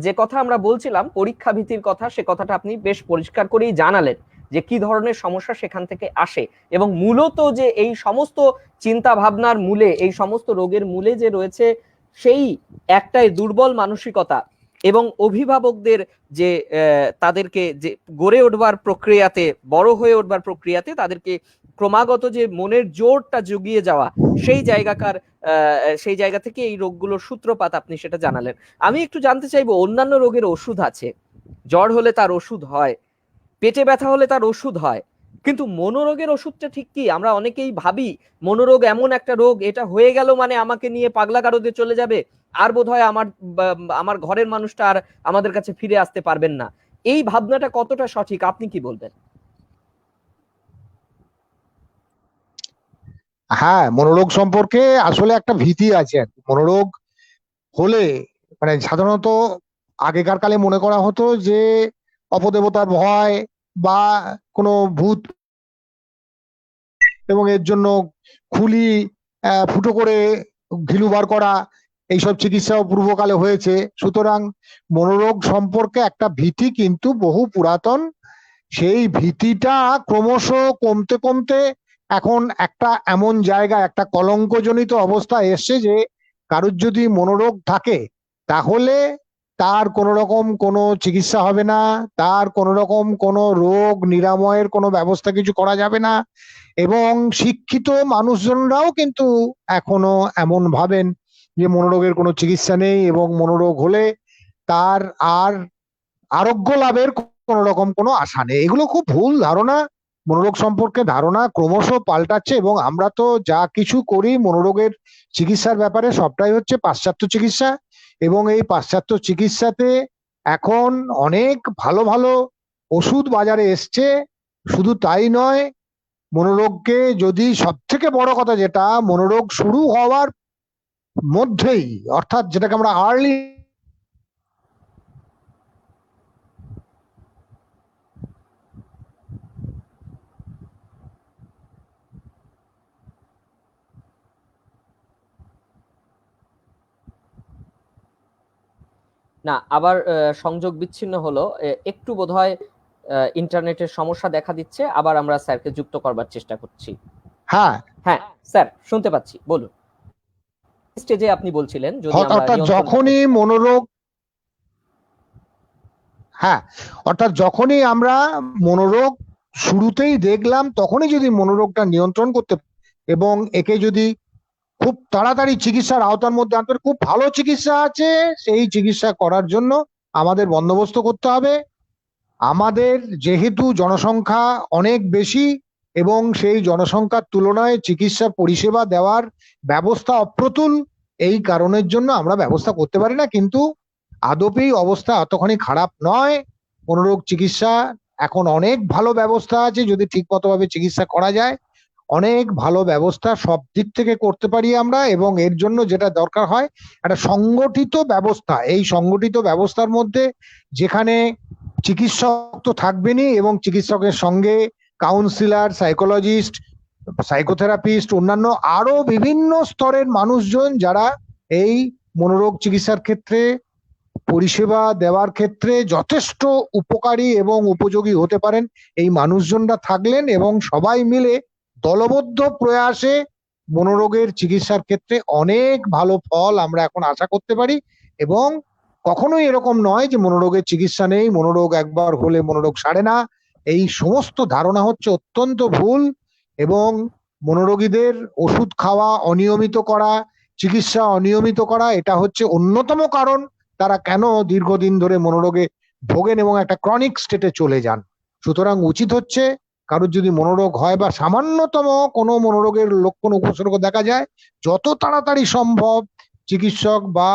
যে কথা আমরা বলছিলাম পরীক্ষা ভীতির কথা, সে কথাটা আপনি বেশ পরিষ্কার করেই জানালেন যে কি ধরনের সমস্যা সেখান থেকে আসে, এবং মূলত যে এই সমস্ত চিন্তা ভাবনার মূলে, এই সমস্ত রোগের মূলে যে রয়েছে সেই একটাই দুর্বল মানসিকতা, এবং অভিভাবকদের যে তাদেরকে যে গড়ে উঠবার প্রক্রিয়াতে, বড় হয়ে উঠবার প্রক্রিয়াতে তাদেরকে ক্রমাগত যে মনের জোরটা জুগিয়ে যাওয়া, সেই জায়গাকার সেই জায়গা থেকে এই রোগগুলোর সূত্রপাত আপনি সেটা জানালেন। আমি একটু জানতে চাইবো, অন্যান্য রোগের ওষুধ আছে, জ্বর হলে তার ওষুধ হয়, পেটে ব্যথা হলে তার ওষুধ হয়, কিন্তু মনোরোগের ওষুধটা ঠিক কি? আমরা অনেকেই ভাবি মনোরোগ এমন একটা রোগ, এটা হয়ে গেল মানে আমাকে নিয়ে পাগলা গারদে চলে যাবে, আর বোধহয় আমার ঘরের মানুষটা আর আমাদের কাছে ফিরে আসতে পারবেন না। এই ভাবনাটা কতটা সঠিক, আপনি কি বলবেন? হ্যাঁ, মনোরোগ সম্পর্কে আসলে একটা ভীতি আছে আর কি। মনোরোগ হলে মানে সাধারণত আগেকার কালে মনে করা হতো যে অপদেবতার ভয় বা কোনো ভূত, এবং এর জন্য খুলি ফুটো করে ঘিলু বার করা, এইসব চিকিৎসাও পূর্বকালে হয়েছে। সুতরাং মনোরোগ সম্পর্কে একটা ভীতি কিন্তু বহু পুরাতন। সেই ভীতিটা ক্রমশ কমতে কমতে এখন একটা এমন জায়গা, একটা কলঙ্কজনিত অবস্থা এসছে যে কারুর যদি মনোরোগ থাকে তাহলে তার কোনো রকম কোনো চিকিৎসা হবে না, তার কোনো রকম কোনো রোগ নিরাময়ের কোনো ব্যবস্থা কিছু করা যাবে না। এবং শিক্ষিত মানুষজনরাও কিন্তু এখনো এমন ভাবেন যে মনোরোগের কোনো চিকিৎসা নেই, এবং মনোরোগ হলে তার আর আরোগ্য লাভের কোন রকম কোনো আশা নেই। এগুলো খুব ভুল ধারণা। মনোরোগ সম্পর্কে ধারণা ক্রমশ পাল্টাচ্ছে, এবং আমরা তো যা কিছু করি মনোরোগের চিকিৎসার ব্যাপারে সবটাই হচ্ছে পাশ্চাত্য চিকিৎসা। এবং এই পাশ্চাত্য চিকিৎসাতে এখন অনেক ভালো ভালো ওষুধ বাজারে এসছে। শুধু তাই নয়, মনোরোগকে যদি সব থেকে বড় কথা যেটা, মনোরোগ শুরু হওয়ার মধ্যেই, অর্থাৎ যেটাকে আমরা আর্লি, না, আবার সংযোগ বিচ্ছিন্ন হলো, একটু বোধহয় ইন্টারনেটের সমস্যা দেখা দিচ্ছে, আবার আমরা স্যারকে যুক্ত করবার চেষ্টা করছি। হ্যাঁ হ্যাঁ স্যার, শুনতে পাচ্ছি, বলুন। স্টেজে আপনি বলছিলেন যদি আমরা অর্থাৎ নিয়ন্ত্রণ যখনই মনোরোগ, হ্যাঁ অর্থাৎ যখনই আমরা মনোরোগ শুরুতেই দেখলাম তখনই যদি মনোরোগটা নিয়ন্ত্রণ করতে এবং একে যদি খুব তাড়াতাড়ি চিকিৎসার আওতার মধ্যে আনতে, খুব ভালো চিকিৎসা আছে, সেই চিকিৎসা করার জন্য আমাদের বন্দোবস্ত করতে হবে। আমাদের যেহেতু জনসংখ্যা অনেক বেশি এবং সেই জনসংখ্যার তুলনায় চিকিৎসা পরিষেবা দেওয়ার ব্যবস্থা অপ্রতুল, এই কারণের জন্য আমরা ব্যবস্থা করতে পারি না। কিন্তু আদপেই অবস্থা এতখানি খারাপ নয়। মনোরোগ চিকিৎসা এখন অনেক ভালো ব্যবস্থা আছে, যদি ঠিকমতোভাবে চিকিৎসা করা যায়। অনেক ভালো ব্যবস্থা সব দিক থেকে করতে পারি আমরা, এবং এর জন্য যেটা দরকার হয় একটা সংগঠিত ব্যবস্থা। এই সংগঠিত ব্যবস্থার মধ্যে যেখানে চিকিৎসক তো থাকবেনই, এবং চিকিৎসকের সঙ্গে কাউন্সিলর, সাইকোলজিস্ট, সাইকোথেরাপিস্ট, অন্যান্য আরো বিভিন্ন স্তরের মানুষজন যারা এই মনোরোগ চিকিৎসার ক্ষেত্রে পরিষেবা দেওয়ার ক্ষেত্রে যথেষ্ট উপকারী এবং উপযোগী হতে পারেন, এই মানুষজনরা থাকলেন, এবং সবাই মিলে দলবদ্ধ প্রয়াসে মনোরোগের চিকিৎসার ক্ষেত্রে অনেক ভালো ফল আমরা এখন আশা করতে পারি। এবং কখনোই এরকম নয় যে মনোরোগের চিকিৎসা নেই, মনোরোগ একবার হলে মনোরোগ সারে না, এই সমস্ত ধারণা হচ্ছে অত্যন্ত ভুল। এবং মনোরোগীদের ওষুধ খাওয়া অনিয়মিত করা, চিকিৎসা অনিয়মিত করা, এটা হচ্ছে অন্যতম কারণ তারা কেন দীর্ঘদিন ধরে মনোরোগে ভোগেন এবং একটা ক্রনিক স্টেটে চলে যান। সুতরাং উচিত হচ্ছে কারোর যদি মনোরোগ হয় বা সামান্যতম কোনো মনোরোগের লক্ষণ উপসর্গ দেখা যায়, যত তাড়াতাড়ি সম্ভব চিকিৎসক বা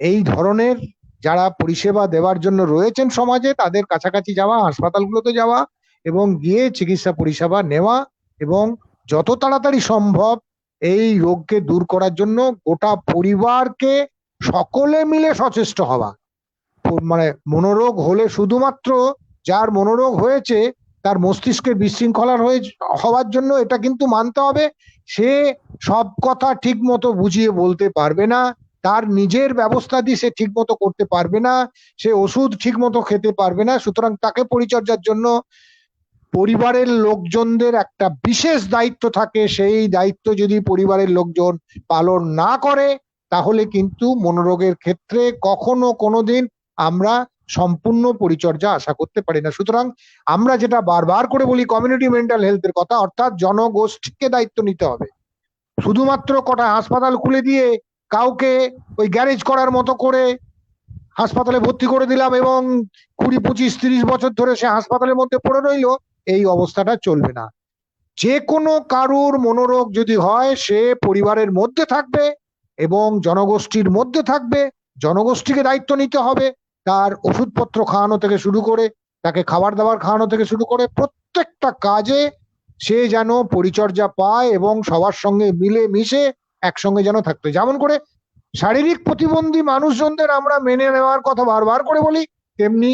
এই ধরনের যারা পরিষেবা দেওয়ার জন্য রয়েছেন সমাজে তাদের কাছাকাছি যাওয়া, হাসপাতালগুলোতে যাওয়া এবং গিয়ে চিকিৎসা পরিষেবা নেওয়া, এবং যত তাড়াতাড়ি সম্ভব এই রোগকে দূর করার জন্য গোটা পরিবারকে সকলে মিলে সচেষ্ট হওয়া। মানে মনোরোগ হলে শুধুমাত্র যার মনোরোগ হয়েছে তার মস্তিষ্কের বিশৃঙ্খলার হওয়ার জন্য এটা কিন্তু মানতে হবে সে সব কথা ঠিক মতো বুঝিয়ে বলতে পারবে না, তার নিজের ব্যবস্থা দিয়ে সে ঠিক মতো করতে পারবে না, সে ওষুধ ঠিক মতো খেতে পারবে না। সুতরাং তাকে পরিচর্যার জন্য পরিবারের লোকজনদের একটা বিশেষ দায়িত্ব থাকে। সেই দায়িত্ব যদি পরিবারের লোকজন পালন না করে তাহলে কিন্তু মনোরোগের ক্ষেত্রে কখনো কোনোদিন আমরা সম্পূর্ণ পরিচর্যা আশা করতে পারি না। সুতরাং আমরা যেটা বারবার করে বলি কমিউনিটি মেন্টাল হেলথের কথা, অর্থাৎ জনগোষ্ঠীকে দায়িত্ব নিতে হবে। শুধুমাত্র কটা হাসপাতাল খুলে দিয়ে কাউকে ওই গ্যারেজ করার মতো করে হাসপাতালে ভর্তি করে দিলাম এবং 20, 25, 30 বছর ধরে সে হাসপাতালের মধ্যে পড়ে রইল, এই অবস্থাটা চলবে না। যে কোনো কারুর মনোরোগ যদি হয় সে পরিবারের মধ্যে থাকবে এবং জনগোষ্ঠীর মধ্যে থাকবে, জনগোষ্ঠীকে দায়িত্ব নিতে হবে। তার ওষুধপত্র খাওয়ানো থেকে শুরু করে তাকে খাবার দাবার খাওয়ানো থেকে শুরু করে প্রত্যেকটা কাজে সে যেন পরিচর্যা পায় এবং সবার সঙ্গে মিলে মিশে একসঙ্গে যেন থাকতে। যেমন করে শারীরিক প্রতিবন্ধী মানুষজনদের আমরা মেনে নেওয়ার কথা বারবার করে বলি, তেমনি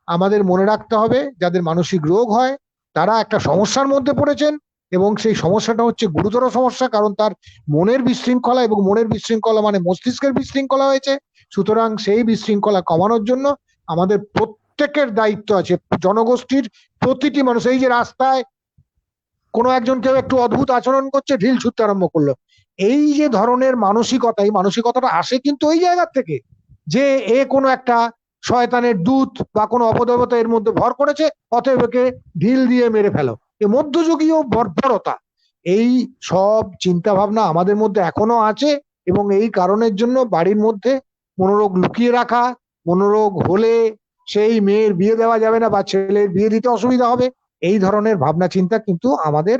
আমাদের মনে রাখতে হবে যাদের মানসিক রোগ হয় তারা একটা সমস্যার মধ্যে পড়েছেন এবং সেই সমস্যাটা হচ্ছে গুরুতর সমস্যা, কারণ তার মনের বিশৃঙ্খলা, এবং মনের বিশৃঙ্খলা মানে মস্তিষ্কের বিশৃঙ্খলা হয়েছে। সুতরাং সেই বিশৃঙ্খলা কমানোর জন্য আমাদের প্রত্যেকের দায়িত্ব আছে, জনগোষ্ঠীর প্রতিটি মানুষ। এই যে রাস্তায় কোনো একজন কেউ একটু অদ্ভুত আচরণ করছে, ঢিল ছুটতে আরম্ভ করলো, এই যে ধরনের মানসিকতা, এই মানসিকতাটা আসে কিন্তু ওই জায়গা থেকে যে এ কোনো একটা শয়তানের দূত বা কোনো অপদেবতা এর মধ্যে ভর করেছে, অতএব একে ঢিল দিয়ে মেরে ফেলো। এ মধ্যযুগীয় বর্বরতা, এই সব চিন্তা ভাবনা আমাদের মধ্যে এখনো আছে এবং এই কারণের জন্য বাড়ির মধ্যে মনোরোগ লুকিয়ে রাখা, মনোরোগ হলে সেই মেয়ের বিয়ে দেওয়া যাবে না বা ছেলের বিয়ে দিতে অসুবিধা হবে, এই ধরনের ভাবনা চিন্তা কিন্তু আমাদের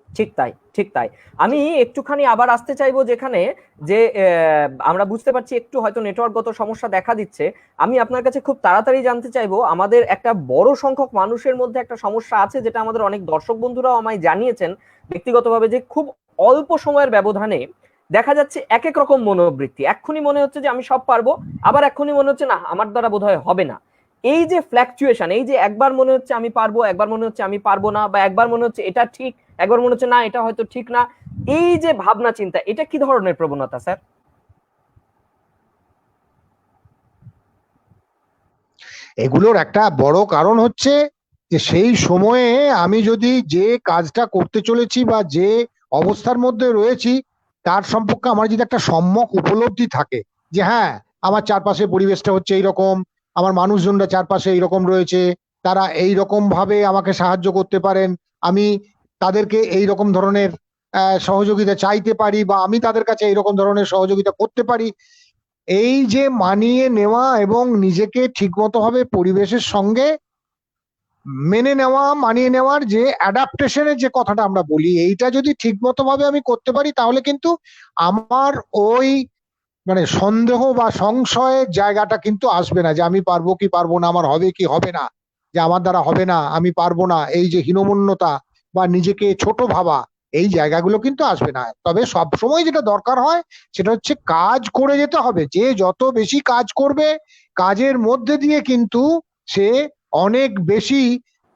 ঠিক তাই, ঠিক তাই। আমি একটুখানি আবার আসতে চাইবো যেখানে যে আমরা বুঝতে পারছি একটু হয়তো নেটওয়ার্কগত সমস্যা দেখা দিচ্ছে। আমি আপনার কাছে খুব তাড়াতাড়ি জানতে চাইবো, আমাদের একটা বড় সংখ্যক মানুষের মধ্যে একটা সমস্যা আছে যেটা আমাদের অনেক দর্শক বন্ধুরাও আমায় জানিয়েছেন ব্যক্তিগতভাবে, যে খুব অল্প সময়ের ব্যবধানে দেখা যাচ্ছে এক এক রকম মনোবৃত্তি। এক্ষুনি মনে হচ্ছে যে আমি সব পারবো, আবার এক্ষুনি মনে হচ্ছে না আমার দ্বারা বোধহয় হবে না। এই যে ফ্ল্যাকচুয়েশন, এই যে একবার মনে হচ্ছে আমি পারবো, একবার মনে হচ্ছে আমি পারবো না, বা একবার মনে হচ্ছে এটা ঠিক, একবার মনে হচ্ছে না এটা হয়তো ঠিক না, এই যে ভাবনা চিন্তা, এটা কি ধরনের প্রবণতা স্যার? এগুলোর একটা বড় কারণ হচ্ছে যে সেই সময়ে আমি যদি যে কাজটা করতে চলেছি বা যে অবস্থার মধ্যে রয়েছি তার সম্পর্কে আমার যদি একটা সম্যক উপলব্ধি থাকে যে হ্যাঁ আমার চারপাশে পরিবেশটা হচ্ছে এইরকম, আমার মানুষজনরা চারপাশে এইরকম রয়েছে, তারা এই রকম ভাবে আমাকে সাহায্য করতে পারেন, আমি তাদেরকে এই রকম ধরনের সহযোগিতা চাইতে পারি বা আমি তাদের কাছে এইরকম ধরনের সহযোগিতা করতে পারি। এই যে মানিয়ে নেওয়া এবং নিজেকে ঠিকমতো ভাবে পরিবেশের সঙ্গে মেনে নেওয়া, মানিয়ে নেওয়ার যে অ্যাডাপ্টেশনের যে কথাটা আমরা বলি, এইটা যদি ঠিকমতো ভাবে আমি করতে পারি তাহলে কিন্তু আমার ওই মানে সন্দেহ বা সংশয়ের জায়গাটা কিন্তু আসবে না যে আমি পারবো কি পারবো না, আমার হবে কি হবে না, যে আমার দ্বারা হবে না, আমি পারবো না, এই যে হীনমন্যতা বা নিজেকে ছোট ভাবা, এই জায়গাগুলো কিন্তু আসবে না। তবে সব সময় যেটা দরকার হয় সেটা হচ্ছে কাজ করে যেতে হবে। যে যত বেশি কাজ করবে কাজের মধ্যে দিয়ে কিন্তু সে অনেক বেশি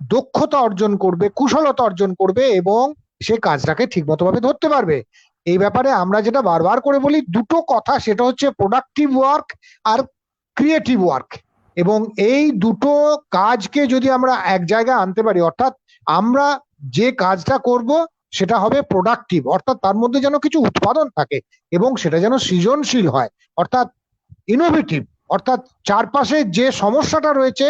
দক্ষতা অর্জন করবে, কুশলতা অর্জন করবে এবং সে কাজটাকে ঠিকমতো ভাবে ধরতে পারবে। এই ব্যাপারে আমরা যেটা বারবার করে বলি দুটো কথা, সেটা হচ্ছে প্রোডাক্টিভ ওয়ার্ক আর ক্রিয়েটিভ ওয়ার্ক। এবং এই দুটো কাজকে যদি আমরা এক জায়গায় আনতে পারি, অর্থাৎ আমরা যে কাজটা করব সেটা হবে প্রোডাক্টিভ, অর্থাৎ তার মধ্যে যেন কিছু উৎপাদন থাকে এবং সেটা যেন সৃজনশীল হয়, অর্থাৎ ইনোভেটিভ, অর্থাৎ চারপাশে যে সমস্যাটা রয়েছে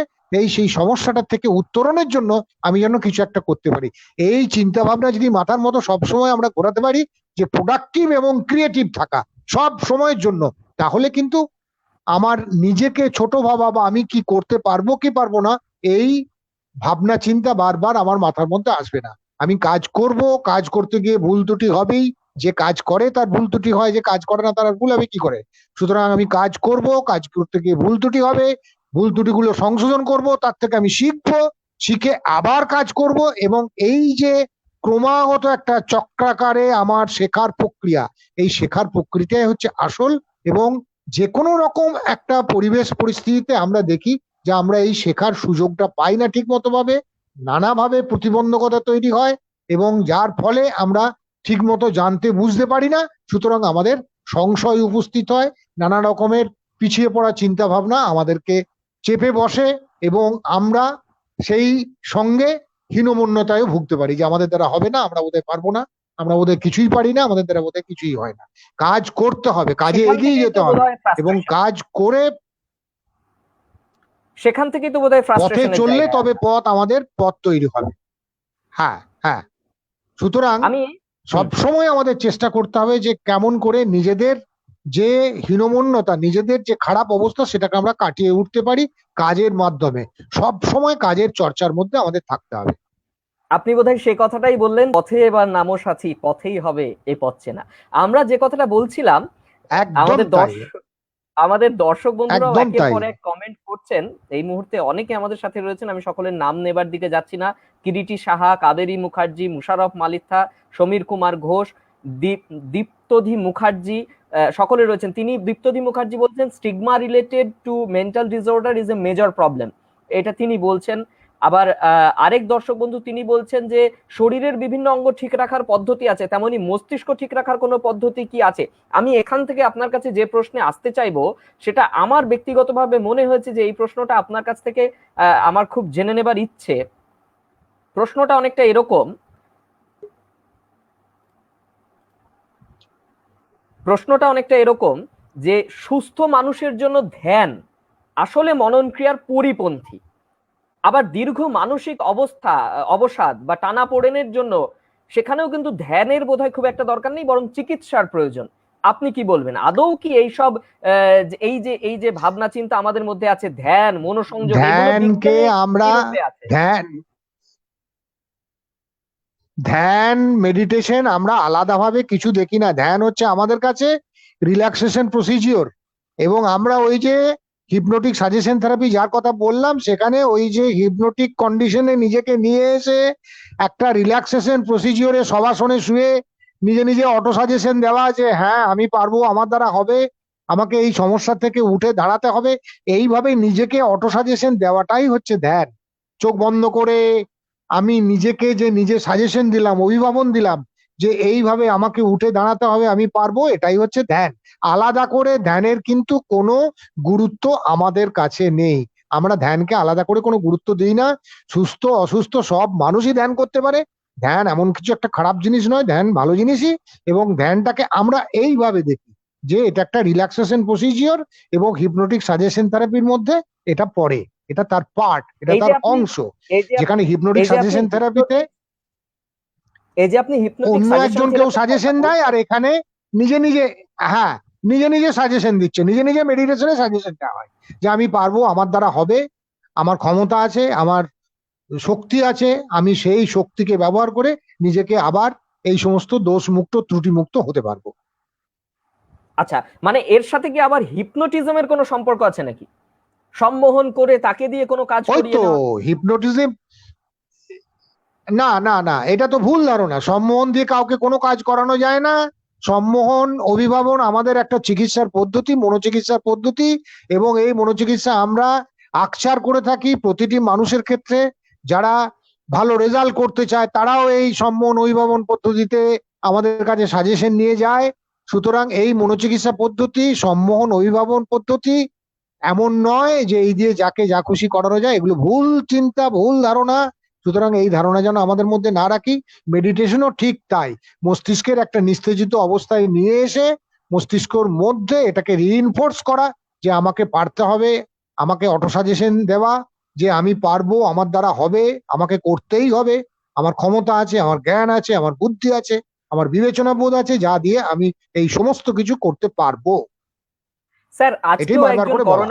সেই সমস্যাটার থেকে উত্তরণের জন্য আমি যেন কিছু একটা করতে পারি। এই চিন্তা ভাবনা যদি মাথার মতো সবসময় আমরা ঘোরাতে পারি যে প্রোডাক্টিভ এবং ক্রিয়েটিভ থাকা সব সময়ের জন্য, তাহলে কিন্তু আমার নিজেকে ছোট ভাবা বা আমি কি করতে পারবো কি পারবো না এই ভাবনা চিন্তা বারবার আমার মাথার মধ্যে আসবে না। আমি কাজ করব, কাজ করতে গিয়ে ভুল ত্রুটি হবেই, যে কাজ করে তার ভুল ত্রুটি হয়, যে কাজ করে না তার ভুল হবে কি করে। সুতরাং আমি কাজ করব, কাজ করতে গিয়ে ভুল ত্রুটি হবে, ভুল ত্রুটিগুলো সংশোধন করব, তার থেকে আমি শিখবো, শিখে আবার কাজ করব এবং এই যে ক্রমাগত একটা চক্রাকারে আমার শেখার প্রক্রিয়া, এই শেখার প্রক্রিয়াটাই হচ্ছে আসল। এবং যে কোনো রকম একটা পরিবেশ পরিস্থিতিতে আমরা দেখি যে আমরা এই শেখার সুযোগটা পাই না ঠিক মতো ভাবে, নানাভাবে প্রতিবন্ধকতা তৈরি হয় এবং যার ফলে আমরা ঠিক মতো জানতে বুঝতে পারি না। সুতরাং আমাদের সংশয় উপস্থিত হয়, নানা রকমের পিছিয়ে পড়া চিন্তা ভাবনা আমাদেরকে চেপে বসে এবং আমরা সেই সঙ্গে হীনমন্যতায় ভুগতে পারি যে আমাদের দ্বারা হবে না, আমরা বোধহয় পারবো না, আমরা বোধহয় কিছুই পারি না, আমাদের দ্বারা বোধহয় কিছুই হয় না। কাজ করতে হবে, কাজে সেখান এগিয়ে থেকেই যেতে তো হবে বোধহয় এবং ফ্রাস্ট্রেশন, কাজ করে সেখান থেকেই তো বোধহয় পথে ফ্রাস্ট্রেশনের চললে জায়গা। তবে পথ আমাদের পথ তৈরি হবে। হ্যাঁ, হ্যাঁ। সুতরাং আমি সব সময় আমাদের চেষ্টা করতে হবে যে কেমন করে নিজেদের যে হীনমন্যতা, নিজেদের যে খারাপ অবস্থা, সেটাকে আমরা কাটিয়ে উঠতে পারি কাজের মাধ্যমে। সব সময় কাজের চর্চার মধ্যে আমাদের থাকতে হবে। আপনি বোধহয় সেই কথাটাই বললেন, পথে এবার নামো সাথী, পথেই হবে এ পথ চেনা। আমরা যে কথাটা বলছিলাম, একদম আমাদের তাই, আমাদের দর্শক বন্ধুরাও একদম একের তাই। পর এক কমেন্ট করছেন। এই মুহূর্তে অনেকে আমাদের সাথে রয়েছেন, আমি সকলের নাম নেবার দিকে যাচ্ছি না। কিরিটি সাহা, কাবেরী মুখার্জি, মুশারফ মালিথা, সমীর কুমার ঘোষ, দীপ্তধি মুখার্জি, সকলে রয়েছেন। তিনি দীপ্তধি মুখার্জি বলছেন stigma related to mental disorder is a major problem, এটা তিনি বলছেন। আবার আরেক দর্শক বন্ধু তিনি বলছেন যে শরীরের বিভিন্ন অঙ্গ ঠিক রাখার পদ্ধতি আছে, তেমনি মস্তিষ্ক ঠিক রাখার কোনো পদ্ধতি কি আছে? আমি এখান থেকে আপনার কাছে যে প্রশ্নে আসতে চাইবো, সেটা আমার ব্যক্তিগতভাবে মনে হয়েছে যে এই প্রশ্নটা আপনার কাছ থেকে আমার খুব জেনে নেবার ইচ্ছে। প্রশ্নটা অনেকটা এরকম, যে সুস্থ মানুষের জন্য ধ্যান আসলে মনন ক্রিয়ার পরিপন্থী, আবার দীর্ঘ মানসিক অবসাদ বা টানাপোড়েনের জন্য সেখানেও কিন্তু ধ্যানের বোধহয় খুব একটা দরকার নেই, বরং চিকিৎসার প্রয়োজন। আপনি কি বলবেন, আদৌ কি এইসব এই যে ভাবনা চিন্তা আমাদের মধ্যে আছে, ধ্যান, মনোসংযোগ, এগুলো ধ্যানকে বিজ্ঞানে আমরা কি রূপে আছে? ধ্যান মেডিটেশন আমরা আলাদাভাবে কিছু দেখি না। ধ্যান হচ্ছে আমাদের কাছে রিল্যাক্সেশন প্রসিজিওর। এবং আমরা ওই যে হিপনোটিক সাজেশন থেরাপি যার কথা বললাম, সেখানে ওই যে হিপনোটিক কন্ডিশনে নিজেকে নিয়ে এসে একটা রিল্যাক্সেশন প্রসিজিওরে সবাসনে শুয়ে নিজে নিজে অটো সাজেশন দেওয়া যে হ্যাঁ আমি পারবো, আমার দ্বারা হবে, আমাকে এই সমস্যা থেকে উঠে দাঁড়াতে হবে, এইভাবে নিজেকে অটো সাজেশন দেওয়াটাই হচ্ছে ধ্যান। চোখ বন্ধ করে আমি নিজেকে যে নিজে সাজেশন দিলাম, অভিভাবন দিলাম যে এইভাবে আমাকে উঠে দাঁড়াতে হবে, আমি পারবো, এটাই হচ্ছে ধ্যান। আলাদা করে ধ্যানের কিন্তু কোনো গুরুত্ব আমাদের কাছে নেই। আমরা ধ্যানকে আলাদা করে কোনো গুরুত্ব দিই না। সুস্থ অসুস্থ সব মানুষই ধ্যান করতে পারে। ধ্যান এমন কিছু একটা খারাপ জিনিস নয়, ধ্যান ভালো জিনিসই। এবং ধ্যানটাকে আমরা এইভাবে দেখি যে এটা একটা রিল্যাক্সেশন প্রসিজিওর এবং হিপনোটিক সাজেশন থেরাপির মধ্যে এটা পড়ে, এটা তার পার্ট, এটা এই যে তার আপনি অংশ। এই যে যেখানে হিপনোটিক এই যে আপনি সাজেশন থেরাপিতে হিপনোটিক অন্য সাজেশন একজন কেউ থেরাপির কথা সাজেশন দেয়, বলছেন, আর এখানে নিজে নিজে, হ্যাঁ, নিজে নিজে সাজেশন দিচ্ছে, নিজে নিজে মেডিটেশনে সাজেশন দেওয়া হয় যে আমি পারবো, আমার দ্বারা হবে, আমার ক্ষমতা আছে, আমার শক্তি আছে, আমি সেই শক্তিকে ব্যবহার করে নিজেকে আবার এই সমস্ত দোষ মুক্ত ত্রুটি মুক্ত হতে পারবো। আচ্ছা, মানে এর সাথে কি আবার হিপনোটিজমের কোনো সম্পর্ক আছে নাকি? সম্মোহন করে তাকে দিয়ে কোনো কাজ ওই করিয়ে তো নেওয়া? হিপনোটিজম, না না না, এটা তো ভুল ধারণা। সম্মোহন দিয়ে কাউকে কোনো কাজ করানো যায় না। সম্মোহন, অভিভাবন আমাদের একটা চিকিৎসার পদ্ধতি, মনোচিকিৎসার পদ্ধতি। এবং এই মনোচিকিৎসা আমরা আকছার করে থাকি প্রতিটি মানুষের ক্ষেত্রে। যারা ভালো রেজাল্ট করতে চায় তারাও এই সম্মোহন অভিভাবন পদ্ধতিতে আমাদের কাছে সাজেশন নিয়ে যায়। সুতরাং এই মনোচিকিৎসা পদ্ধতি, সম্মোহন অভিভাবন পদ্ধতি এমন নয় যে এই দিয়ে যাকে যা খুশি করানো যায়। এগুলো ভুল চিন্তা, ভুল ধারণা। সুতরাং এই ধারণা যেন আমাদের মধ্যে না রাখি। মেডিটেশনও ঠিক তাই, মস্তিষ্কের একটা নিস্তেজিত অবস্থায় নিয়ে এসে মস্তিষ্কর মধ্যে এটাকে রিইনফোর্স করা যে আমাকে পারতে হবে, আমাকে অটো সাজেশন দেওয়া যে আমি পারবো, আমার দ্বারা হবে, আমাকে করতেই হবে, আমার ক্ষমতা আছে, আমার জ্ঞান আছে, আমার বুদ্ধি আছে, আমার বিবেচনা বোধ আছে, যা দিয়ে আমি এই সমস্ত কিছু করতে পারবো। স্যার, এটাই বারবার করে বলা।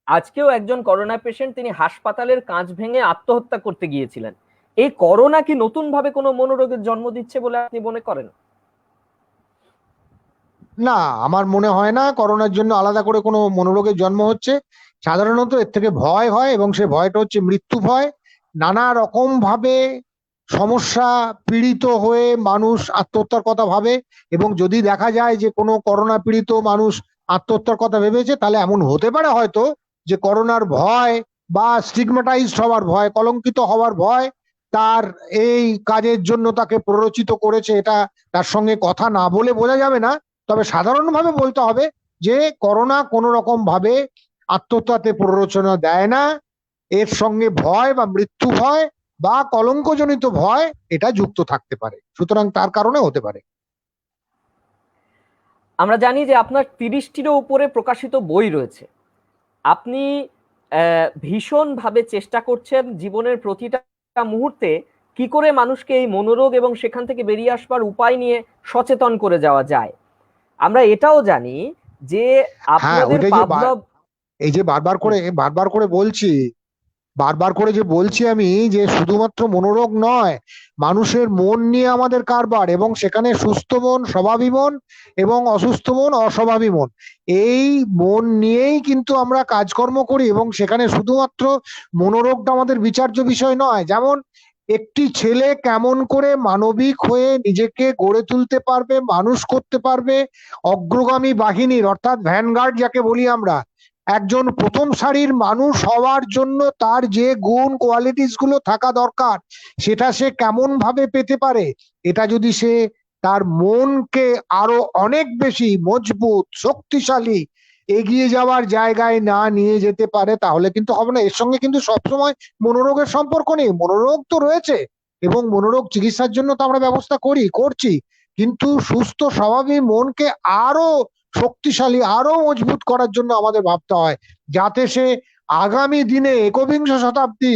আজকেও একজন করোনা পেশেন্ট তিনি হাসপাতালের কাঁচ ভেঙে আত্মহত্যা করতে গিয়েছিলেন। এই করোনা কি নতুন ভাবে কোনো মনোরোগের জন্ম দিচ্ছে বলে আপনি মনে করেন? না, আমার মনে হয় না করোনার জন্য আলাদা করে কোনো মনোরোগের জন্ম হচ্ছে। সাধারণত এর থেকে ভয় হয় এবং সে ভয়টা হচ্ছে মৃত্যু ভয়। নানা রকম ভাবে সমস্যা পীড়িত হয়ে মানুষ আত্মহত্যার কথা ভাবে, এবং যদি দেখা যায় যে কোনো করোনা পীড়িত মানুষ আত্মহত্যার কথা ভেবেছে, তাহলে এমন হতে পারে হয়তো যে করোনার ভয় বা স্টিগমাটাইজড হওয়ার ভয়, কলঙ্কিত হওয়ার ভয় তার এই কাজের জন্য তাকে প্ররোচিত করেছে। এটা তার সঙ্গে কথা না বলে বোঝা যাবে না, তবে সাধারণভাবে বলতে হবে যে করোনা কোনো রকম ভাবে আত্মহত্যাতে প্ররোচনা দেয় না। এর সঙ্গে ভয় বা মৃত্যু ভয় বা কলঙ্কজনিত ভয় এটা যুক্ত থাকতে পারে, সুতরাং তার কারণে হতে পারে। আমরা জানি যে আপনার 30টিরও উপরে প্রকাশিত বই রয়েছে। আপনি ভীষণভাবে চেষ্টা করছেন জীবনের প্রতিটা মুহূর্তে কি করে মানুষকে এই মনোরোগ এবং সেখান থেকে বেরিয়ে আসবার উপায় নিয়ে সচেতন করে যাওয়া যায়। আমরা এটাও জানি যে হ্যাঁ, আপনাদের ওইটাই যে পাভলভ এই যে বারবার করে বলছি, বারবার করে যে বলছি আমি, যে শুধুমাত্র মনোরোগ নয়, মানুষের মন নিয়ে আমাদের কারবার, এবং সেখানে সুস্থ মন স্বভাবী মন এবং অসুস্থ মন অস্বভাবী মন, এই মন নিয়েই কিন্তু আমরা কাজকর্ম করি। এবং সেখানে শুধুমাত্র মনোরোগটা আমাদের বিচার্য বিষয় নয়। যেমন একটি ছেলে কেমন করে মানবিক হয়ে নিজেকে গড়ে তুলতে পারবে, মানুষ করতে পারবে, অগ্রগামী বাহিনীর অর্থাৎ ভ্যানগার্ড যাকে বলি আমরা, একজন প্রথম সারির মানুষ হওয়ার জন্য তার যে গুণ কোয়ালিটিস গুলো থাকা দরকার, সেটা সে কেমন ভাবে পেতে পারে, এটা যদি সে তার মনকে আরো অনেক বেশি মজবুত শক্তিশালী এগিয়ে যাওয়ার জায়গায় না নিয়ে যেতে পারে, তাহলে কিন্তু হবে না। এর সঙ্গে কিন্তু সবসময় মনোরোগের সম্পর্ক নেই, মনোরোগ তো রয়েছে এবং মনোরোগ চিকিৎসার জন্য তো আমরা ব্যবস্থা করছি, কিন্তু সুস্থ স্বাভাবিক মনকে আরো শক্তিশালী আরো মজবুত করার জন্য আমাদের ভাবতে হয়, যাতে সে আগামী দিনে একবিংশ শতাব্দী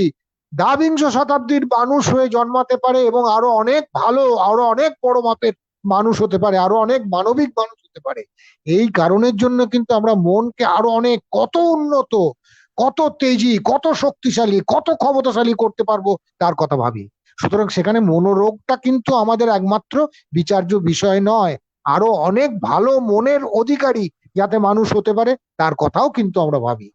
দ্বাবিংশ শতাব্দীর মানুষ হয়ে জন্মাতে পারে এবং আরো অনেক ভালো, আরো অনেক বড় মাপের মানুষ হতে পারে, আরো অনেক মানবিক মানুষ হতে পারে। এই কারণের জন্য কিন্তু আমরা মনকে আরো অনেক কত উন্নত, কত তেজি, কত শক্তিশালী, কত ক্ষমতাশালী করতে পারবো তার কথা ভাবি। সুতরাং সেখানে মনোরোগটা কিন্তু আমাদের একমাত্র বিচার্য বিষয় নয়, আরো অনেক ভালো মনের অধিকারী যাতে মানুষ হতে পারে তার কথাও কিন্তু আমরা ভাবি।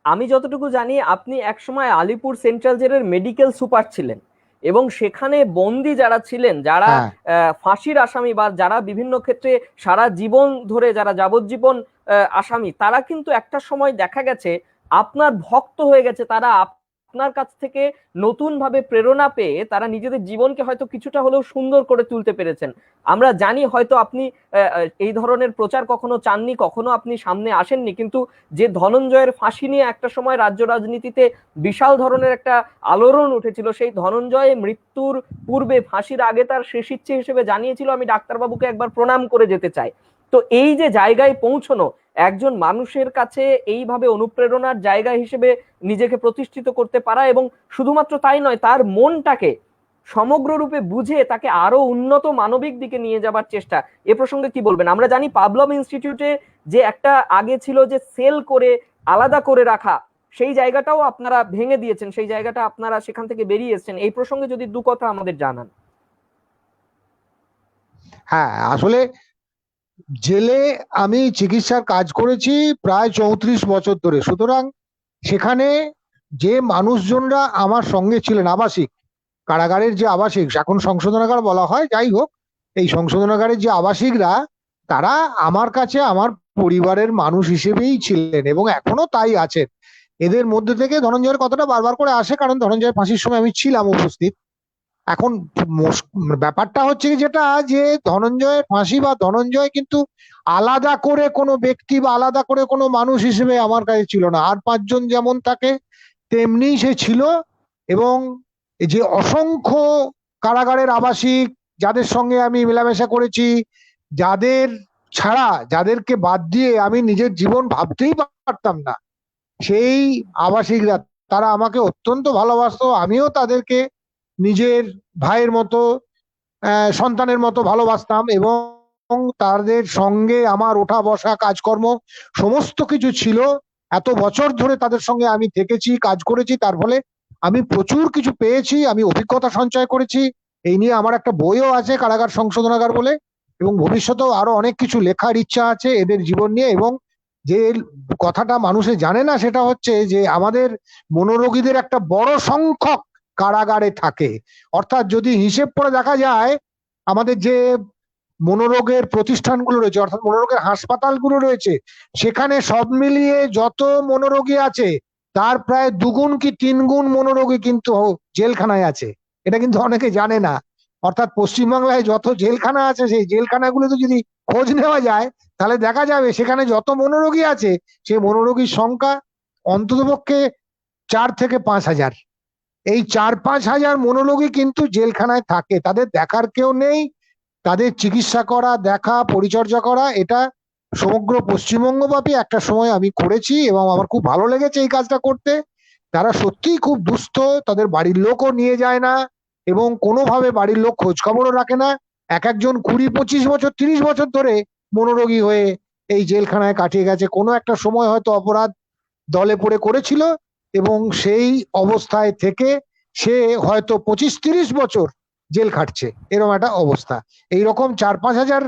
আমি যতটুকু জানি আপনি একসময় আলিপুর সেন্ট্রাল জেলের মেডিকেল সুপার ছিলেন এবং সেখানে বন্দি যারা ছিলেন, যারা হ্যাঁ, ফাঁসির আসামি বা যারা বিভিন্ন ক্ষেত্রে সারা জীবন ধরে যারা যাবজ্জীবন আসামি, তারা কিন্তু একটা সময় দেখা গেছে আপনার ভক্ত হয়ে গেছে। তারা আপনার কাছ থেকে নতুন ভাবে প্রেরণা পেয়ে তারা নিজেদের জীবনকে হয়তো কিছুটা হলেও সুন্দর করে তুলতে পেরেছেন। আমরা জানি হয়তো আপনি এই ধরনের প্রচার কখনো চাননি, কখনো আপনি সামনে আসেননি, কিন্তু যে ধনঞ্জয়ের ফাঁসি নিয়ে একটা সময় রাজ্য রাজনীতিতে বিশাল ধরনের একটা আলোড়ন উঠেছিল, সেই ধনঞ্জয় মৃত্যুর পূর্বে ফাঁসির আগে তার শেষ ইচ্ছে হিসেবে জানিয়েছিল আমি ডাক্তারবাবুকে একবার প্রণাম করে যেতে চাই। তো এই যে জায়গায় পৌঁছনো, একজন মানুষের কাছে এইভাবে অনুপ্রেরণার জায়গা হিসেবে নিজেকে প্রতিষ্ঠিত করতে পারা, এবং শুধুমাত্র তাই নয়, তার মনটাকে সমগ্ররূপে বুঝে তাকে আরো উন্নত মানবিক দিকে নিয়ে যাবার চেষ্টা, এ প্রসঙ্গে কি বলবেন? আমরা জানি পাভলভ ইনস্টিটিউটে যে একটা আগে ছিল যে সেল করে আলাদা করে রাখা, সেই জায়গাটাও আপনারা ভেঙে দিয়েছেন, সেই জায়গাটা আপনারা সেখান থেকে বেরিয়ে এসেছেন। এই প্রসঙ্গে যদি দু কথা আমাদের জানান। হ্যাঁ, আসলে জেলে আমি চিকিৎসার কাজ করেছি প্রায় 34 বছর ধরে। সুতরাং সেখানে যে মানুষজনরা আমার সঙ্গে ছিলেন, আবাসিক কারাগারের যে আবাসিক, এখন সংশোধনাগার বলা হয়, যাই হোক, এই সংশোধনাগারের যে আবাসিকরা, তারা আমার কাছে আমার পরিবারের মানুষ হিসেবেই ছিলেন এবং এখনো তাই আছেন। এদের মধ্যে থেকে ধনঞ্জয়ের কথাটা বারবার করে আসে, কারণ ধনঞ্জয়ের ফাঁসির সময় আমি ছিলাম উপস্থিত। এখন ব্যাপারটা হচ্ছে যেটা, যে ধনঞ্জয়ের ফাঁসি বা ধনঞ্জয় কিন্তু আলাদা করে কোনো ব্যক্তি বা আলাদা করে কোনো মানুষ হিসেবে আমার কাছে ছিল না। আর পাঁচজন যেমন থাকে তেমনি সে ছিল। এবং যে অসংখ্য কারাগারের আবাসিক যাদের সঙ্গে আমি মেলামেশা করেছি, যাদের ছাড়া, যাদেরকে বাদ দিয়ে আমি নিজের জীবন ভাবতেই পারতাম না, সেই আবাসিকরা, তারা আমাকে অত্যন্ত ভালোবাসতো, আমিও তাদেরকে নিজের ভাইয়ের মতো, সন্তানের মতো ভালোবাসতাম। এবং তাদের সঙ্গে আমার ওঠা বসা কাজকর্ম সমস্ত কিছু ছিল। এত বছর ধরে তাদের সঙ্গে আমি থেকেছি, কাজ করেছি, তার ফলে আমি প্রচুর কিছু পেয়েছি, আমি অভিজ্ঞতা সঞ্চয় করেছি। এই নিয়ে আমার একটা বইও আছে, কারাগার সংশোধনাগার বলে, এবং ভবিষ্যতেও আরো অনেক কিছু লেখার ইচ্ছা আছে এদের জীবন নিয়ে। এবং যে কথাটা মানুষে জানে না সেটা হচ্ছে যে আমাদের মনোরোগীদের একটা বড় সংখ্যক কারাগারে থাকে। অর্থাৎ যদি হিসেব করে দেখা যায়, আমাদের যে মনোরোগের প্রতিষ্ঠানগুলো রয়েছে, অর্থাৎ মনোরোগের হাসপাতালগুলো রয়েছে, সেখানে সব মিলিয়ে যত মনোরোগী আছে তার প্রায় 2 গুণ কি 3 গুণ মনোরোগী কিন্তু জেলখানায় আছে। এটা কিন্তু অনেকে জানে না। অর্থাৎ পশ্চিমবাংলায় যত জেলখানা আছে, সেই জেলখানাগুলোতে যদি খোঁজ নেওয়া যায়, তাহলে দেখা যাবে সেখানে যত মনোরোগী আছে, সেই মনোরোগীর সংখ্যা অন্ততপক্ষে 4 থেকে 5 হাজার। এই 4-5 হাজার মনোরোগী কিন্তু জেলখানায় থাকে, তাদের দেখার কেউ নেই। তাদের চিকিৎসা করা, দেখা, পরিচর্যা করা, এটা সমগ্র পশ্চিমবঙ্গব্যাপী একটা সময় আমি করেছি এবং আমার খুব ভালো লেগেছে এই কাজটা করতে। তারা সত্যিই খুব দুস্থ, তাদের বাড়ির লোকও নিয়ে যায় না এবং কোনোভাবে বাড়ির লোক খোঁজ খবরও রাখে না। এক একজন 20-25 বছর 30 বছর ধরে মনোরোগী হয়ে এই জেলখানায় কাটিয়ে গেছে। কোনো একটা সময় হয়তো অপরাধ দলে পড়ে করেছিল এবং সেই অবস্থায় থেকে সে হয়তো 25-30 বছর জেল খাটছে, এরকম একটা অবস্থা। এইরকম 4-5 হাজার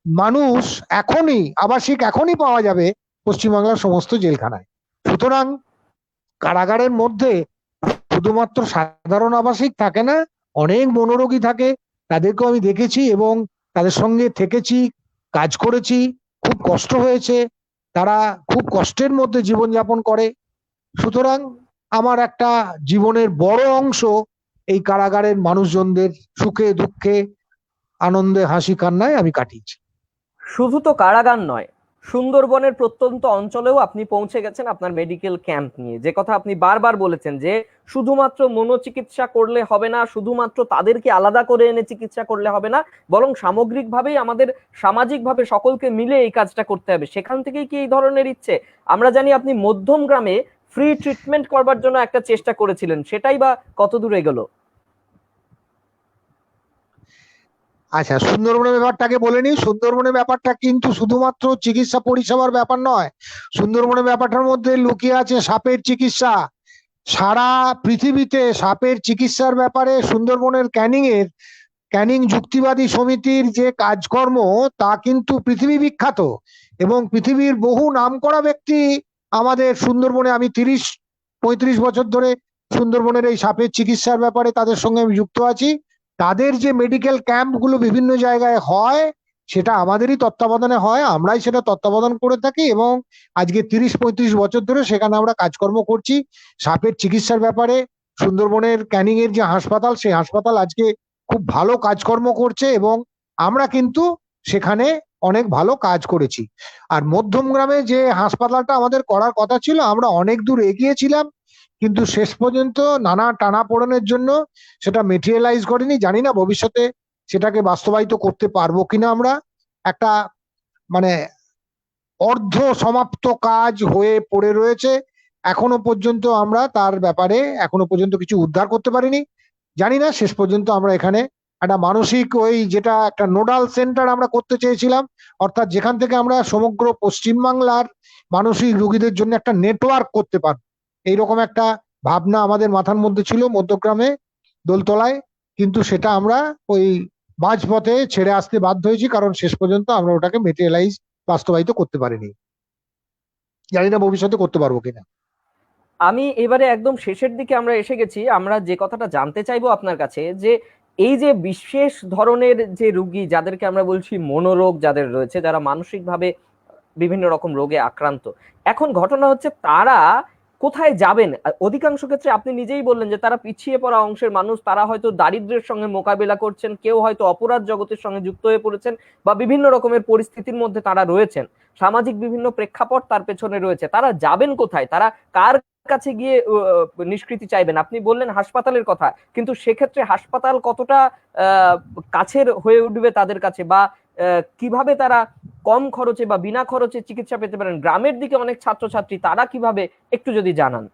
মানুষ এখনই আবাসিক এখনই পাওয়া যাবে পশ্চিমবাংলার সমস্ত জেলখানায়। সুতরাং কারাগারের মধ্যে শুধুমাত্র সাধারণ আবাসিক থাকে না, অনেক মনোরোগী থাকে। তাদেরকেও আমি দেখেছি এবং তাদের সঙ্গে থেকেছি, কাজ করেছি। খুব কষ্ট হয়েছে, তারা খুব কষ্টের মধ্যে জীবনযাপন করে। সুতরাং আমার একটা জীবনের বড় অংশ এই কারাগারের মানুষজনদের সুখে দুঃখে, আনন্দে হাসি কান্নায় আমি কাটিয়েছি। শুধু তো কারাগার নয়, সুন্দরবনের প্রত্যন্ত অঞ্চলেও আপনি পৌঁছে গেছেন আপনার মেডিকেল ক্যাম্প নিয়ে। যে কথা আপনি বারবার বলেছেন যে শুধুমাত্র মনোচিকিৎসা করলে হবে না, শুধুমাত্র তাদেরকে আলাদা করে এনে চিকিৎসা করলে হবে না, বরং সামগ্রিকভাবেই আমাদের সামাজিকভাবে সকলকে মিলে এই কাজটা করতে হবে। সেখান থেকেই কি এই ধরনের ইচ্ছে? আমরা জানি আপনি মধ্যম গ্রামে ফ্রি ট্রিটমেন্ট করবার জন্য একটা চেষ্টা করেছিলেন, সেটাই বা কত দূরে গেল? আচ্ছা, সুন্দরবনের ব্যাপারটাকে বলে নিই। সুন্দরবনের ব্যাপারটা কিন্তু শুধুমাত্র চিকিৎসা পরিষেবার ব্যাপার নয়। সুন্দরবনের ব্যাপারটার মধ্যে লুকিয়ে আছে সাপের চিকিৎসা। সারা পৃথিবীতে সাপের চিকিৎসার ব্যাপারে সুন্দরবনের ক্যানিং যুক্তিবাদী সমিতির যে কাজকর্ম, তা কিন্তু পৃথিবী বিখ্যাত এবং পৃথিবীর বহু নামকরা ব্যক্তি আমাদের সুন্দরবনে, আমি 30-35 বছর ধরে সুন্দরবনের এই সাপের চিকিৎসার ব্যাপারে তাদের সঙ্গে আমি যুক্ত আছি। তাদের যে মেডিকেল ক্যাম্পগুলো বিভিন্ন জায়গায় হয়, সেটা আমাদেরই তত্ত্বাবধানে হয়, আমরাই সেটা তত্ত্বাবধান করে থাকি এবং আজকে 30-35 বছর ধরে সেখানে আমরা কাজকর্ম করছি সাপের চিকিৎসার ব্যাপারে। সুন্দরবনের ক্যানিং এর যে হাসপাতাল, সেই হাসপাতাল আজকে খুব ভালো কাজকর্ম করছে এবং আমরা কিন্তু সেখানে অনেক ভালো কাজ করেছি। আর মধ্যমগ্রামে যে হাসপাতালটা আমাদের করার কথা ছিল, আমরা অনেক দূর এগিয়েছিলাম, কিন্তু শেষ পর্যন্ত নানা টানাপোড়েনের জন্য সেটা মেটেরিয়ালাইজ করেনি। জানি না ভবিষ্যতে সেটাকে বাস্তবায়িত করতে পারবো কিনা আমরা। একটা মানে অর্ধ সমাপ্ত কাজ হয়ে পড়ে রয়েছে, এখনো পর্যন্ত আমরা তার ব্যাপারে এখনো পর্যন্ত কিছু উদ্ধার করতে পারিনি। জানি না শেষ পর্যন্ত আমরা এখানে একটা মানসিক ওই যেটা একটা নোডাল সেন্টার আমরা করতে চেয়েছিলাম, অর্থাৎ যেখান থেকে আমরা সমগ্র পশ্চিমবাংলার মানসিক রোগীদের জন্য একটা নেটওয়ার্ক করতে পারবো, এইরকম একটা ভাবনা আমাদের মাথার মধ্যে ছিল মধ্যগ্রামে দোলতলায়। কিন্তু সেটা আমরা ওই মাঝপথে ছেড়ে আসতে বাধ্য হয়েছি, কারণ শেষ পর্যন্ত আমরা ওটাকে মেটেরিয়ালাইজ বাস্তবায়িত করতে পারিনি। জানি না ভবিষ্যতে করতে পারবো কিনা। আমি এবারে একদম শেষের দিকে আমরা এসে গেছি। আমরা যে কথাটা জানতে চাইবো আপনার কাছে, যে এই যে বিশেষ ধরনের যে রুগী যাদেরকে আমরা বলছি মনোরোগ যাদের রয়েছে, যারা মানসিকভাবে বিভিন্ন রকম রোগে আক্রান্ত, এখন ঘটনা হচ্ছে তারা কোথায় যাবেন? অধিকাংশ ক্ষেত্রে আপনি নিজেই বললেন যে তারা পিছিয়ে পড়া অংশের মানুষ, তারা হয়তো দারিদ্র্যের সঙ্গে মোকাবিলা করছেন, কেউ হয়তো অপরাধ জগতের সঙ্গে যুক্ত হয়ে পড়েছেন, বা বিভিন্ন রকমের পরিস্থিতির মধ্যে তারা রয়েছেন, সামাজিক বিভিন্ন প্রেক্ষাপট তার পেছনে রয়েছে। তারা যাবেন কোথায়? তারা কার কাছে গিয়ে নিষ্কৃতি চাইবেন? আপনি বললেন হাসপাতালের কথা, কিন্তু সেক্ষেত্রে হাসপাতাল কতটা কাছের হয়ে উঠবে তাদের কাছে, বা কিভাবে তারা কম খরচে বা বিনা খরচে চিকিৎসা পেতে পারেন? গ্রামের দিকে অনেক ছাত্রছাত্রী, তারা কিভাবে, একটু যদি জানান।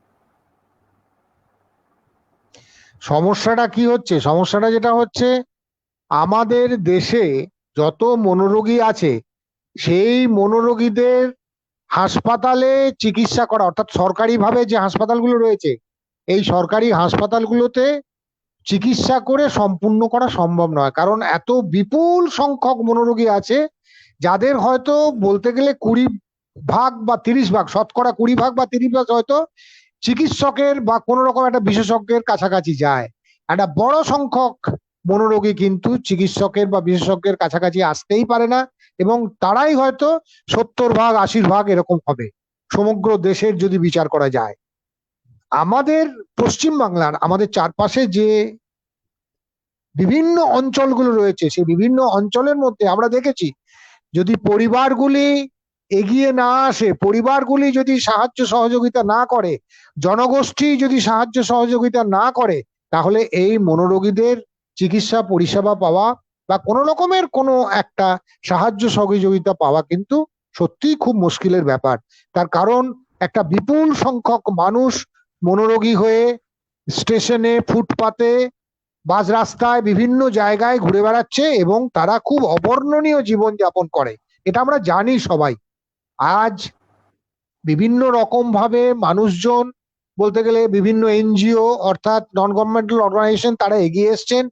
সমস্যাটা কি হচ্ছে? সমস্যাটা যেটা হচ্ছে, আমাদের দেশে যত মনোরোগী আছে, সেই মনোরোগীদের হাসপাতালে চিকিৎসা করা, অর্থাৎ সরকারিভাবে যে হাসপাতালগুলো রয়েছে, এই সরকারি হাসপাতালগুলোতে চিকিৎসা করে সম্পূর্ণ করা সম্ভব নয়। কারণ এত বিপুল সংখ্যক মনোরোগী আছে, যাদের হয়তো বলতে গেলে 20 ভাগ বা 30 ভাগ, শতকরা 20 ভাগ বা 30 ভাগ হয়তো চিকিৎসকের বা কোনো রকম একটা বিশেষজ্ঞের কাছাকাছি যায়। একটা বড় সংখ্যক মনোরোগী কিন্তু চিকিৎসকের বা বিশেষজ্ঞের কাছাকাছি আসতেই পারে না, এবং তারাই হয়তো 70 ভাগ 80 ভাগ এরকম হবে সমগ্র দেশের যদি বিচার করা যায়। আমাদের পশ্চিম বাংলার আমাদের চারপাশে যে বিভিন্ন অঞ্চলগুলো রয়েছে, সেই বিভিন্ন অঞ্চলের মধ্যে আমরা দেখেছি যদি পরিবারগুলি এগিয়ে না আসে, পরিবারগুলি যদি সাহায্য সহযোগিতা না করে, জনগোষ্ঠী যদি সাহায্য সহযোগিতা না করে, তাহলে এই মনোরোগীদের চিকিৎসা পরিষেবা পাওয়া বা কোনো রকমের কোনো একটা সাহায্য সহযোগিতা পাওয়া কিন্তু সত্যিই খুব মুশকিলের ব্যাপার। তার কারণ একটা বিপুল সংখ্যক মানুষ মনোরোগী হয়ে স্টেশনে, ফুটপাতে, বাস রাস্তায়, বিভিন্ন জায়গায় ঘুরে বেড়াচ্ছে এবং তারা খুব অবর্ণনীয় জীবন যাপন করে, এটা আমরা জানি সবাই। আজ বিভিন্ন রকম ভাবে মানুষজন, বলতে গেলে বিভিন্ন এনজিও অর্থাৎ নন গভর্নমেন্টাল অর্গানাইজেশন, তারা এগিয়ে এসছেন,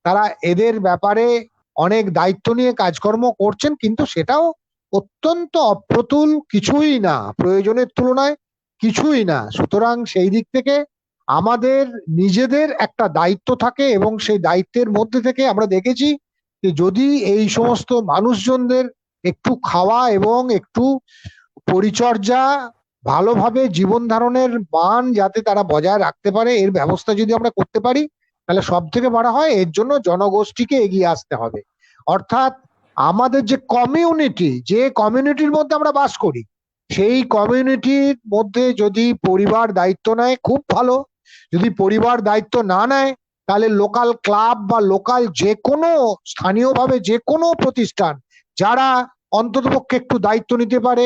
তারা এদের ব্যাপারে অনেক দায়িত্ব নিয়ে কাজকর্ম করছেন, কিন্তু সেটাও অত্যন্ত অপ্রতুল, কিছুই না, প্রয়োজনের তুলনায় কিছুই না। সুতরাং সেই দিক থেকে আমাদের নিজেদের একটা দায়িত্ব থাকে, এবং সেই দায়িত্বের মধ্যে থেকে আমরা দেখেছি যে যদি এই সমস্ত মানুষজনদের একটু খাওয়া এবং একটু পরিচর্যা, ভালোভাবে জীবন ধারণের মান যাতে তারা বজায় রাখতে পারে, এর ব্যবস্থা যদি আমরা করতে পারি, তাহলে সব থেকে বড় হয় এর জন্য জনগোষ্ঠীকে এগিয়ে আসতে হবে। অর্থাৎ আমাদের যে কমিউনিটি, যে কমিউনিটির মধ্যে আমরা বাস করি, সেই কমিউনিটির মধ্যে যদি পরিবার দায়িত্ব নেয় খুব ভালো, যদি পরিবার দায়িত্ব না নেয় তাহলে লোকাল ক্লাব বা লোকাল যে কোনো স্থানীয়ভাবে যে কোনো প্রতিষ্ঠান যারা অন্ততপক্ষে একটু দায়িত্ব নিতে পারে,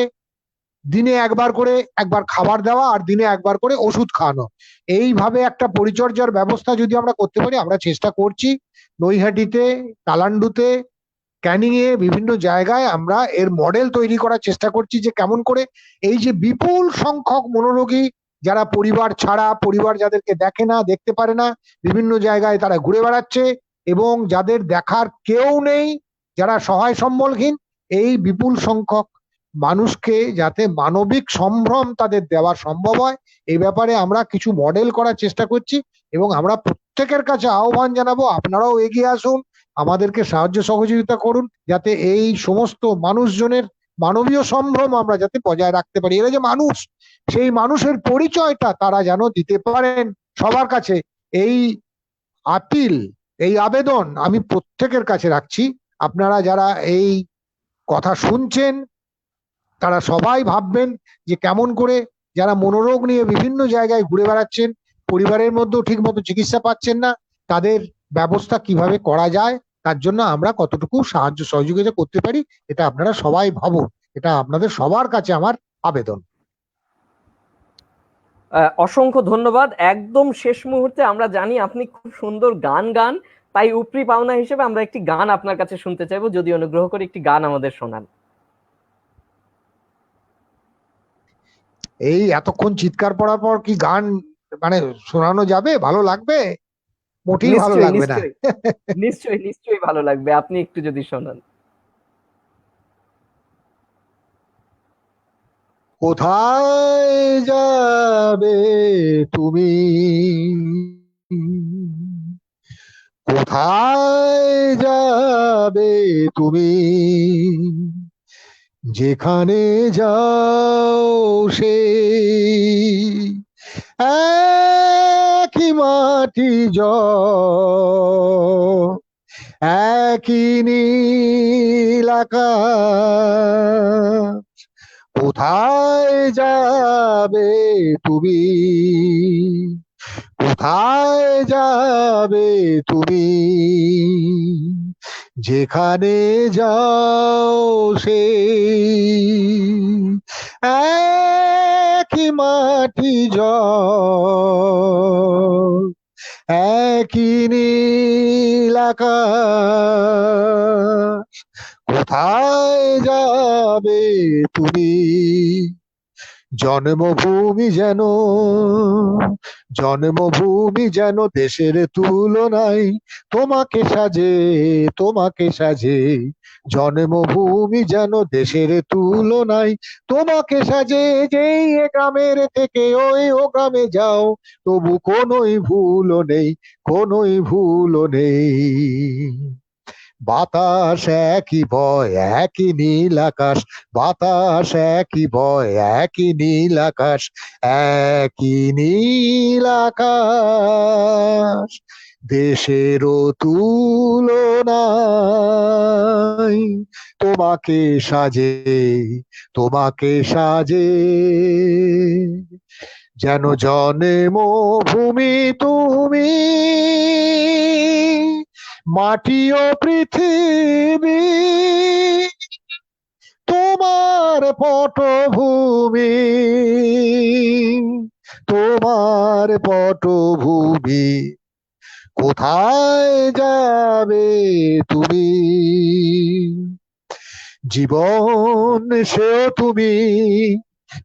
দিনে একবার করে একবার খাবার দেওয়া আর দিনে একবার করে ওষুধ খাওয়ানো, এইভাবে একটা পরিচর্যার ব্যবস্থা যদি আমরা করতে পারি, আমরা চেষ্টা করছি নৈহাটিতে, কালান্ডুতে, ক্যানিং এ, বিভিন্ন জায়গায় আমরা এর মডেল তৈরি করার চেষ্টা করছি যে কেমন করে এই যে বিপুল সংখ্যক মনোরোগী যারা পরিবার ছাড়া, পরিবার যাদেরকে দেখে না, দেখতে পারে না, বিভিন্ন জায়গায় তারা ঘুরে বেড়াচ্ছে এবং যাদের দেখার কেউ নেই, যারা সহায় সম্বলহীন, এই বিপুল সংখ্যক মানুষকে যাতে মানবিক সম্ভ্রম তাদের দেওয়া সম্ভব হয়, এই ব্যাপারে আমরা কিছু মডেল করার চেষ্টা করছি। এবং আমরা প্রত্যেকের কাছে আহ্বান জানাবো, আপনারাও এগিয়ে আসুন, আমাদেরকে সাহায্য সহযোগিতা করুন, যাতে এই সমস্ত মানুষজনের মানবীয় সম্ভ্রম আমরা যাতে বজায় রাখতে পারি। এরা যে মানুষ, সেই মানুষের পরিচয়টা তারা যেন দিতে পারেন সবার কাছে। এই আপিল, এই আবেদন আমি প্রত্যেকের কাছে রাখছি। আপনারা যারা এই কথা শুনছেন তারা সবাই ভাববেন যে কেমন করে যারা মনোরোগ নিয়ে বিভিন্ন জায়গায় ঘুরে বেড়াচ্ছেন, পরিবারের মধ্যেও ঠিক মতো চিকিৎসা পাচ্ছেন না, তাদের ব্যবস্থা কিভাবে করা যায়, তার জন্য আমরা কতটুকু সাহায্য সহযোগিতা করতে পারি, এটা আপনারা সবাই ভাবুন। এটা আপনাদের সবার কাছে আমার আবেদন। অসংখ্য ধন্যবাদ। একদম শেষ মুহূর্তে আমরা জানি আপনি খুব সুন্দর গান গান, তাই উপরি পাওনা হিসেবে আমরা একটি গান আপনার কাছে শুনতে চাইবো, যদি অনুগ্রহ করে একটি গান আমাদের শোনান। এই এতক্ষণ চিৎকার পড়ার পর কি গান মানে শোনানো যাবে? ভালো লাগবে? মোটেই ভালো নিশ্চয়ই লাগবে না। নিশ্চয়ই নিশ্চয়ই নিশ্চয়ই ভালো লাগবে, আপনি একটু যদি শোনান। কোথায় যাবে তুমি, কোথায় যাবে তুমি, যেখানে যাও সে একই মাটি জল, একই নীল আকাশ, কোথায় যাবে তুমি, কোথায় যাবে তুমি, যেখানে যাও সে একই মাটি জল, একই নীল আকাশ, কোথায় যাবে তুমি, জন্মভূমি যেন, জন্মভূমি যেন দেশের তুলনায় তোমাকে সাজে, তোমাকে সাজে। জন্মভূমি যেন দেশের তুলনায় তোমাকে সাজে। যেই এ গ্রামের থেকে ওই ও গ্রামে যাও, তবু কোনোই ভুলও নেই, কোনোই ভুলও নেই। বাতাস একই বয়, একই নীল আকাশ, বাতাস একই বয়, একই নীল আকাশ, একই নীল আকাশ। দেশেরও তুলনায় তোমাকে সাজে, তোমাকে সাজে। যেন জন্মভূমি তুমি, মাটি ও পৃথিবী তোমার পটভূমি, তোমার পটভূমি। কোথায় যাবে তুমি? জীবন সেও তুমি,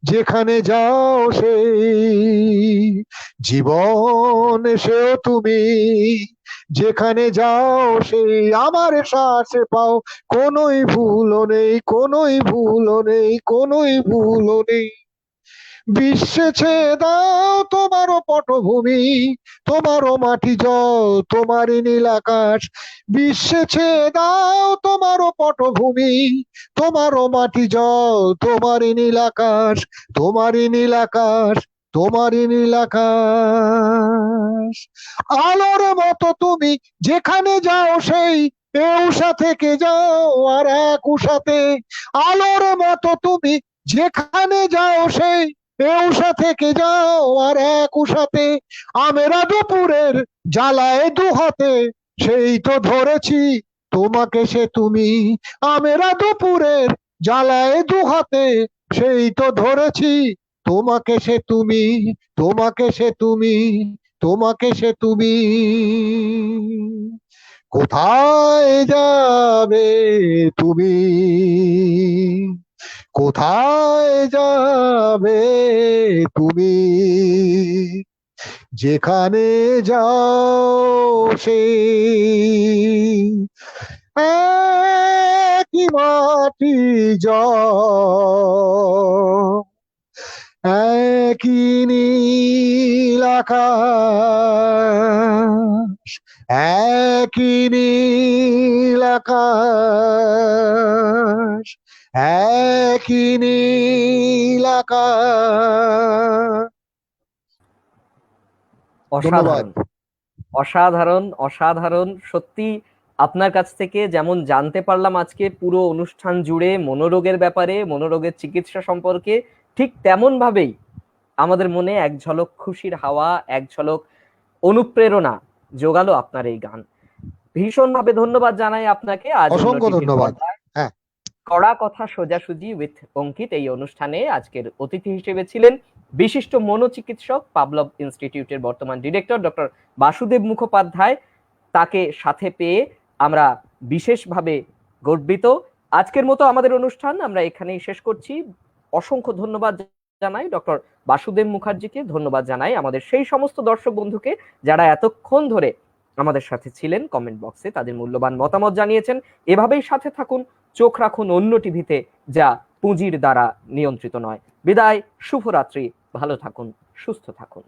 যেখানে যাও সেই। জীবন সেও তুমি, যেখানে যাও সেই। আমার শ্বাস পাও, কোনোই ভুলও নেই, কোনোই ভুলও নেই, কোনোই ভুলও নেই। বিশ্বে ছেয়ে দাও তোমারও পটভূমি, তোমারও মাটি জল, তোমারই নীল আকাশ। বিশ্বে ছেয়ে দাও তোমারও পটভূমি, তোমারও মাটি জল, তোমারই নীল আকাশ, তোমারই নীল আকাশ, তোমারই নীল আকাশ। আলোর মতো তুমি যেখানে যাও সেই, এ উষা থেকে যাও আর এক উষাতে। আলোর মতো তুমি যেখানে যাও সেই, এ উষা থেকে যাও আর এক উষাতে। আমরা দুপুরের জ্বালায় দুহাতে, সেই তো ধরেছি তোমাকে সে তুমি। আমরা দুপুরের জ্বালায় দুহাতে, সেই তো ধরেছি তোমাকে সে তুমি, তোমাকে সে তুমি, তোমাকে সে তুমি। কোথায় যাবে তুমি? কোথায় যাবে তুমি? যেখানে যাও সেই, একই মাটি জল, একই নীল আকাশ, একই নীল আকাশ, একই নীল আকাশ। ধন্যবাদ। অসাধারণ, অসাধারণ, অসাধারণ। সত্যি আপনার কাছ থেকে যেমন জানতে পারলাম আজকে পুরো অনুষ্ঠান জুড়ে মনোরোগের ব্যাপারে, মনোরোগের চিকিৎসা সম্পর্কে, ঠিক তেমন ভাবেই আমাদের মনে এক ঝলক খুশির হাওয়া, এক ঝলক অনুপ্রেরণা জোগালো আপনার এই গান। ভীষণভাবে ধন্যবাদ জানাই আপনাকে। আজ অসংখ্য ধন্যবাদ। হ্যাঁ, কড়া কথা সোজাসুজি উইথ অঙ্কিত এই অনুষ্ঠানে আজকের অতিথি হিসেবে ছিলেন বিশিষ্ট মনোচিকিৎসক, পাভলভ ইনস্টিটিউটের বর্তমান ডিরেক্টর ডক্টর বাসুদেব মুখোপাধ্যায়। তাকে সাথে পেয়ে আমরা বিশেষভাবে গর্বিত। আজকের মতো আমাদের অনুষ্ঠান আমরা এখানেই শেষ করছি। অসংখ্য ধন্যবাদ জানাই ডক্টর বাসুদেব মুখার্জিকে, ধন্যবাদ জানাই আমাদের সেই সমস্ত দর্শক বন্ধুকে যারা এতক্ষণ ধরে আমাদের সাথে ছিলেন, কমেন্ট বক্সে তাদের মূল্যবান মতামত জানিয়েছেন। এভাবেই সাথে থাকুন, চোখ রাখুন অন্য টিভিতে, যা পুঁজির দ্বারা নিয়ন্ত্রিত নয়। বিদায়, শুভরাত্রি, ভালো থাকুন, সুস্থ থাকুন।